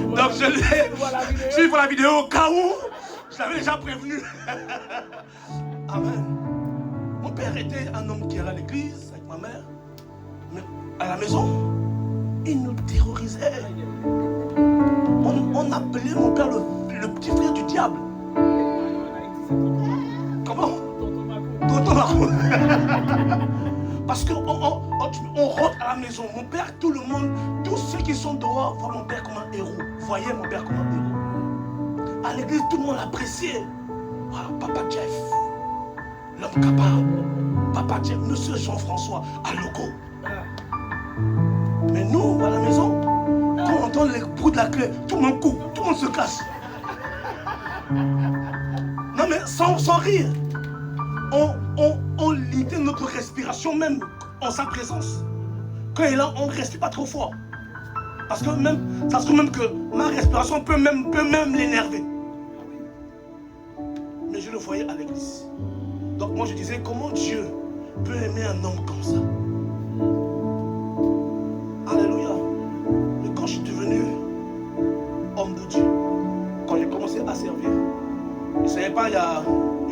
Donc je vois la vidéo au cas où je l'avais déjà prévenu. Amen. Mon père était un homme qui allait à l'église avec ma mère, mais à la maison, Il nous terrorisait. On appelait mon père le petit frère du diable. Comment? Tonton Marco. Parce qu'on rentre à la maison. Mon père, tout le monde, tous ceux qui sont dehors voient mon père comme un héros. Voyaient mon père comme un héros. À l'église, tout le monde l'appréciait. Voilà, Papa Jeff, l'homme capable. Papa Jeff, Monsieur Jean-François, à Loco. Mais nous, à la maison, quand on entend les bruits de la clé, tout le monde coupe, tout le monde se cache. Non mais sans rire. On limitait notre respiration même en sa présence. Quand il est là, on ne respire pas trop fort. Parce que même, ça se trouve même que ma respiration peut même l'énerver. Mais je le voyais à l'église. Donc moi je disais, comment Dieu peut aimer un homme comme ça? Alléluia. Et quand je suis devenu homme de Dieu, quand j'ai commencé à servir, je ne savais pas, il y a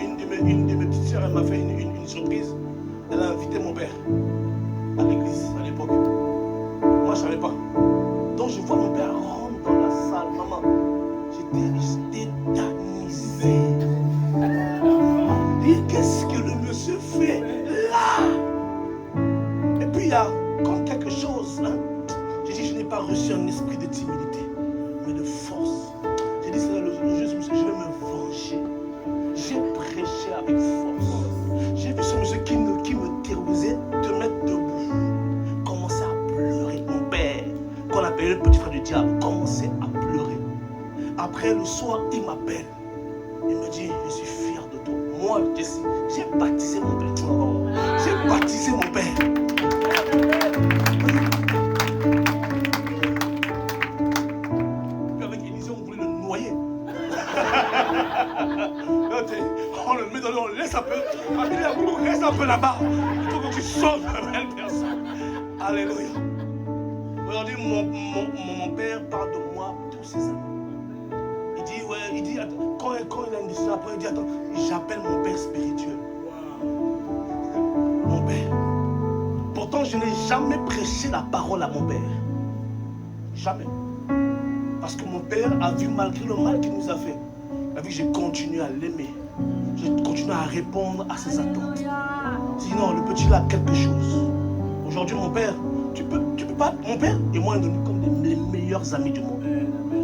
une de mes petites sœurs, elle m'a fait une surprise. Elle a invité mon père à l'église à l'époque. Moi je ne savais pas. Donc je vois mon père rentrer dans la salle. Maman, j'étais tétanisé. Et qu'est-ce que le monsieur fait là? Et puis il y a comme quelque chose. Hein? J'ai dit, je n'ai pas reçu un esprit de timidité, mais de force. J'ai dit, c'est là le juste monsieur, je vais me venger. J'ai prêché avec force. J'ai vu ce monsieur qui me terrorisait de mettre debout. Commencer à pleurer. Mon père, qu'on appelait le petit frère du diable, commençait à pleurer. Après le soir, il m'appelle. Il me dit, je suis fier de toi. Moi, Jesse, j'ai baptisé mon père. J'ai baptisé mon père. Puis avec Élisée, on voulait le noyer. On le met dans l'eau, on laisse un peu. Reste un peu là-bas. Il faut que tu sauves la belle personne. Alléluia. Aujourd'hui, mon père parle de moi tous ses amis. Il dit, attends, quand il a une décision après, il dit, attends, j'appelle mon père spirituel. Mon père. Pourtant, je n'ai jamais prêché la parole à mon père. Jamais. Parce que mon père a vu, malgré le mal qu'il nous a fait, il a vu que j'ai continué à l'aimer. J'ai continué à répondre à ses attentes. Sinon, le petit là a quelque chose. Aujourd'hui, mon père, tu peux pas. Mon père et moi, nous sommes comme les meilleurs amis du monde.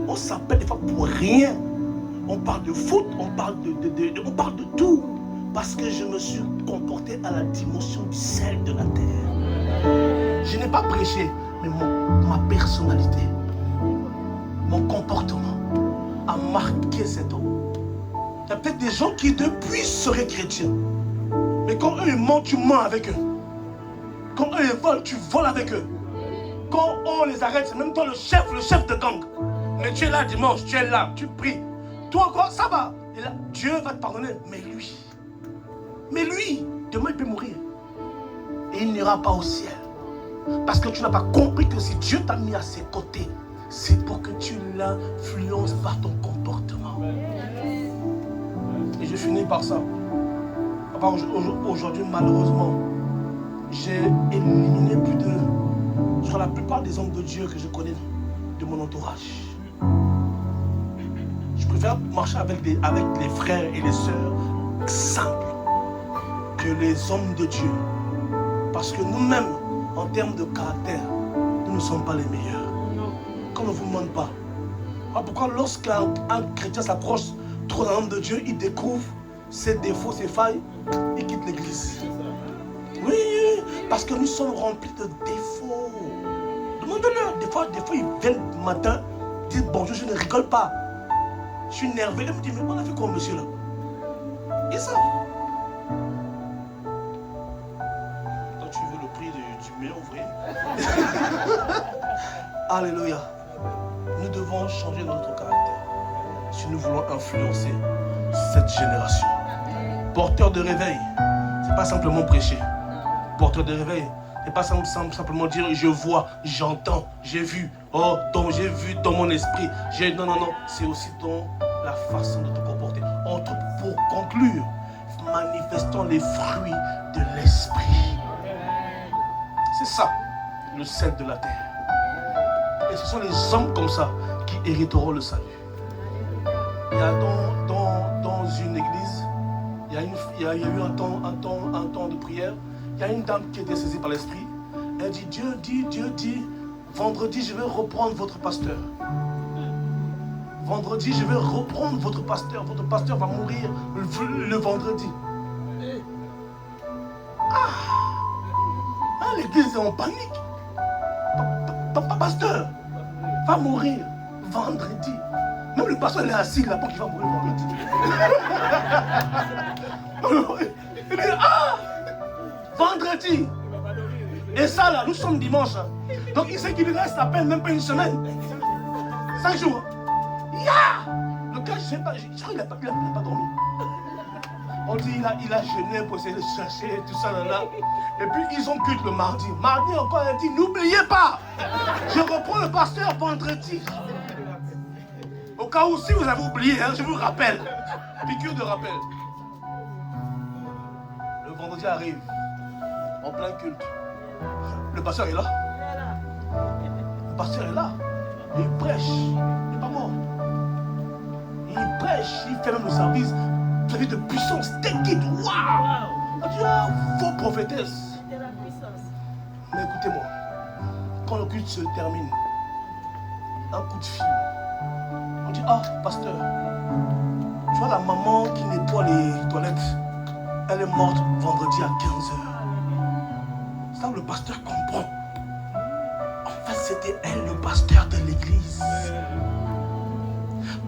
On s'appelle des fois pour rien. On parle de foot, on parle de tout. Parce que je me suis comporté à la dimension du sel de la terre. Je n'ai pas prêché, mais ma personnalité, mon comportement a marqué cet homme. Il y a peut-être des gens qui depuis seraient chrétiens. Mais quand eux ils mentent, tu mens avec eux. Quand eux ils volent, tu voles avec eux. Quand on les arrête, c'est même toi le chef de gang. Mais tu es là dimanche, tu es là, tu pries. Toi encore, ça va. Et là, Dieu va te pardonner. Mais lui, demain il peut mourir. Et il n'ira pas au ciel. Parce que tu n'as pas compris que si Dieu t'a mis à ses côtés, c'est pour que tu l'influences par ton comportement. Et je finis par ça. Papa, aujourd'hui, malheureusement, j'ai éliminé sur la plupart des hommes de Dieu que je connais de mon entourage. Je préfère marcher avec les frères et les sœurs simples que les hommes de Dieu. Parce que nous-mêmes, en termes de caractère, nous ne sommes pas les meilleurs. Qu'on ne vous demande pas. Alors pourquoi lorsqu'un chrétien s'approche trop d'un homme de Dieu, il découvre ses défauts, ses failles, il quitte l'église. Oui, parce que nous sommes remplis de défauts. Demandez-leur. Des fois, ils viennent le matin, disent bonjour, je ne rigole pas. Je suis nerveux. Ils me disent, mais on a fait quoi, monsieur là? Ils savent. Toi, tu veux le prix du meilleur ouvrier. Alléluia. Nous devons changer notre caractère si nous voulons influencer cette génération. Porteur de réveil, c'est pas simplement prêcher. Porteur de réveil, c'est pas simplement dire je vois, j'entends, j'ai vu, donc j'ai vu dans mon esprit. Non, c'est aussi dans la façon de te comporter. Pour conclure, manifestons les fruits de l'esprit. C'est ça, le sel de la terre. Et ce sont les hommes comme ça qui hériteront le salut. Il y a dans une église, il y a eu un temps de prière. Il y a une dame qui était saisie par l'esprit. Elle dit, Dieu dit, vendredi je vais reprendre votre pasteur. Vendredi je vais reprendre votre pasteur. Votre pasteur va mourir le vendredi. L'église est en panique. Papa pasteur va mourir vendredi. Même le pasteur il est assis là-bas qu'il va mourir vendredi. Il dit, vendredi. Et ça là, nous sommes dimanche. Donc il sait qu'il reste à peine même pas une semaine. 5 jours. Le gars, je sais pas, il n'a pas dormi. On dit il a jeûné pour essayer de chercher tout ça là. Et puis ils ont culte le mardi. Mardi encore, elle dit n'oubliez pas, je reprends le pasteur vendredi. Au cas où si vous avez oublié, hein, je vous rappelle. Piqûre de rappel. Le vendredi arrive, en plein culte. Le pasteur est là. Le pasteur est là. Il prêche. Il n'est pas mort. Il prêche. Il fait même le service de puissance. Take it. Waouh! On dit, faux prophétesse. Mais écoutez-moi. Quand le culte se termine, un coup de fil. On dit, pasteur, tu vois la maman qui nettoie les toilettes, elle est morte vendredi à 15h. Ça, le pasteur comprend. En fait, c'était elle, le pasteur de l'église.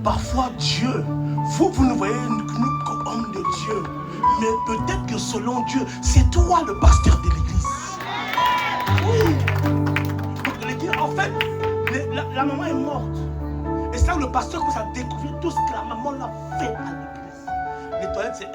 Parfois, Dieu, vous nous voyez nous comme hommes de Dieu, mais peut-être que selon Dieu, c'est toi le pasteur de l'église. Oui. Donc, l'église, en fait, la maman est morte. Et ça, le pasteur commence à découvrir tout ce que la maman l'a fait à l'église. Les toilettes, c'est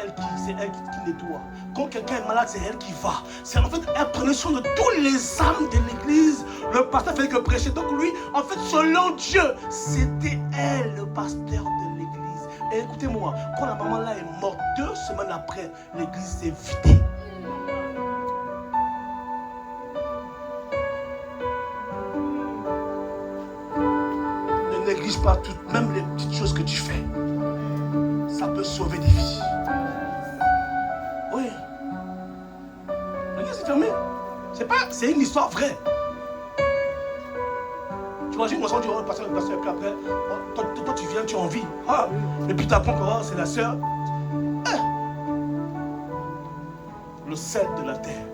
elle qui nettoie. Quand quelqu'un est malade, c'est elle qui va. C'est en fait, elle prenait soin de tous les âmes de l'église. Le pasteur fait que prêcher. Donc lui, en fait, selon Dieu, c'était elle, le pasteur de l'église. Et écoutez-moi, quand la maman là est morte, 2 semaines après, l'église s'est vidée. Ne néglige pas toutes, même les petites choses que tu fais. Ça peut sauver des vies. Oui. L'église est fermée. C'est une histoire vraie. Tu imagines, moi, on dit, pasteur, et puis après, toi, tu viens, tu as envie. Et puis tu apprends que c'est la sœur. Le sel de la terre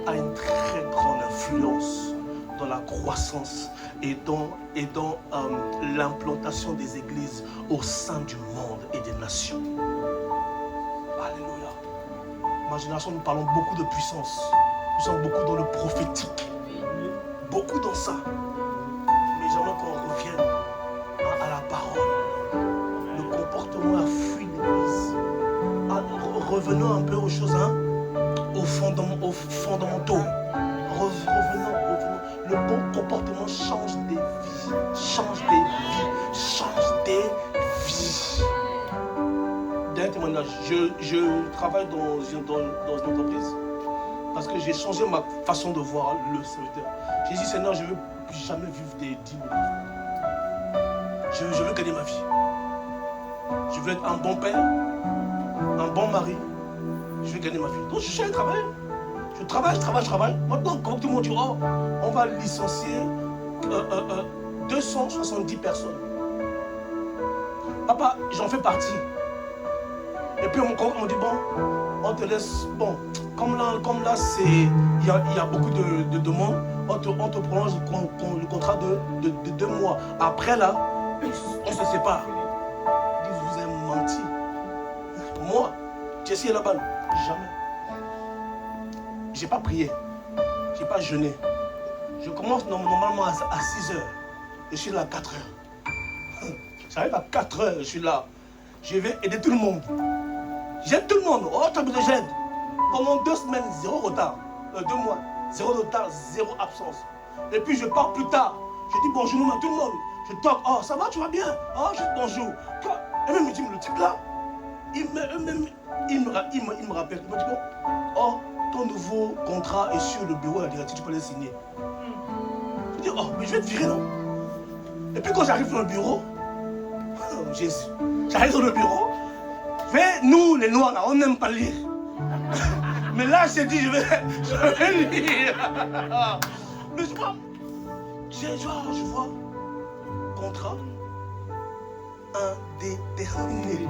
a une très grande influence dans la croissance et dans l'implantation des églises au sein du monde et des nations. Alléluia. Ma génération, nous parlons beaucoup de puissance. Nous sommes beaucoup dans le prophétique. Beaucoup dans ça. Mais j'aimerais qu'on revienne à la parole. Le comportement a fui l'église. Revenons un peu aux choses, aux fondamentaux. Revenons. Le bon comportement change des vies. Change des vies. Dernier témoignage. Je travaille dans une entreprise parce que j'ai changé ma façon de voir le serviteur. J'ai dit, Seigneur, je ne veux plus jamais vivre des 10 000 francs. Je veux gagner ma vie. Je veux être un bon père, un bon mari. Je veux gagner ma vie. Donc je suis allé travailler. Je travaille. Maintenant, quand tout le monde dit, on va licencier 270 personnes. Papa, j'en fais partie. Et puis on me dit, on te laisse, comme là il y a beaucoup de demandes, on te prolonge le contrat de 2 mois. Après là, on se sépare. Je dis, vous avez menti. Moi, j'ai essayé la balle. Jamais. J'ai pas prié. J'ai pas jeûné. Je commence normalement à 6h. Je suis là à 4h. J'arrive à 4h, je suis là. Je vais aider tout le monde. J'aide tout le monde. Tu as besoin d'aide. Pendant 2 semaines, 0 retard. 2 mois, 0 retard, 0 absence. Et puis je pars plus tard. Je dis bonjour à tout le monde. Je toque. Ça va, tu vas bien? Je dis bonjour. Et même il me dit, le type là, il me rappelle. Il me dit, ton nouveau contrat est sur le bureau de la directive, tu peux le signer. Je dis, mais je vais te virer, non? Et puis quand j'arrive dans le bureau, oh, Jésus, j'arrive dans le bureau, mais nous les Noirs là, on n'aime pas lire. Mais là j'ai dit je vais lire. Mais je vois contrat indéterminé,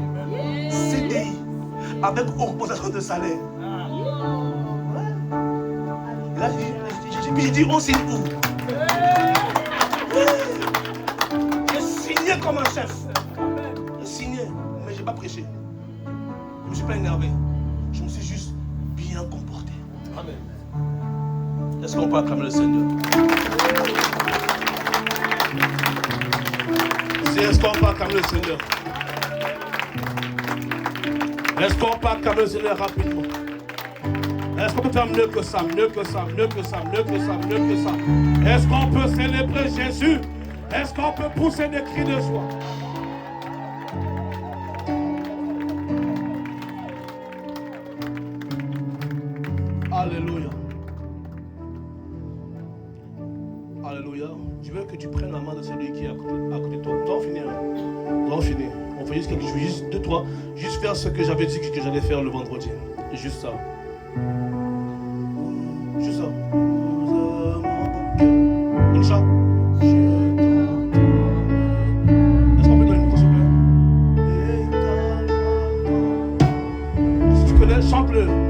CDI, avec augmentation de salaire. Ouais. Et là j'ai dit on signe où? J'ai signé comme un chef. J'ai signé, mais j'ai pas prêché. Je me suis pas énervé. Je me suis juste bien comporté. Amen. Est-ce qu'on peut acclamer le Seigneur? Est-ce qu'on peut acclamer le Seigneur? Est-ce qu'on peut acclamer le Seigneur rapidement? Est-ce qu'on peut faire mieux que ça, mieux que ça, mieux que ça, mieux que ça, mieux que ça? Est-ce qu'on peut célébrer Jésus? Est-ce qu'on peut pousser des cris de joie? Alléluia. Alléluia. Je veux que tu prennes la main de celui qui est à côté de toi. Nous allons finir. Nous allons finir. On fait juste quelque chose, juste 2, 3. Juste faire ce que j'avais dit que j'allais faire le vendredi. Juste ça. Juste ça. Une chante. Est-ce qu'on peut donner une micro, s'il vous plaît? Si tu connais, chante-le.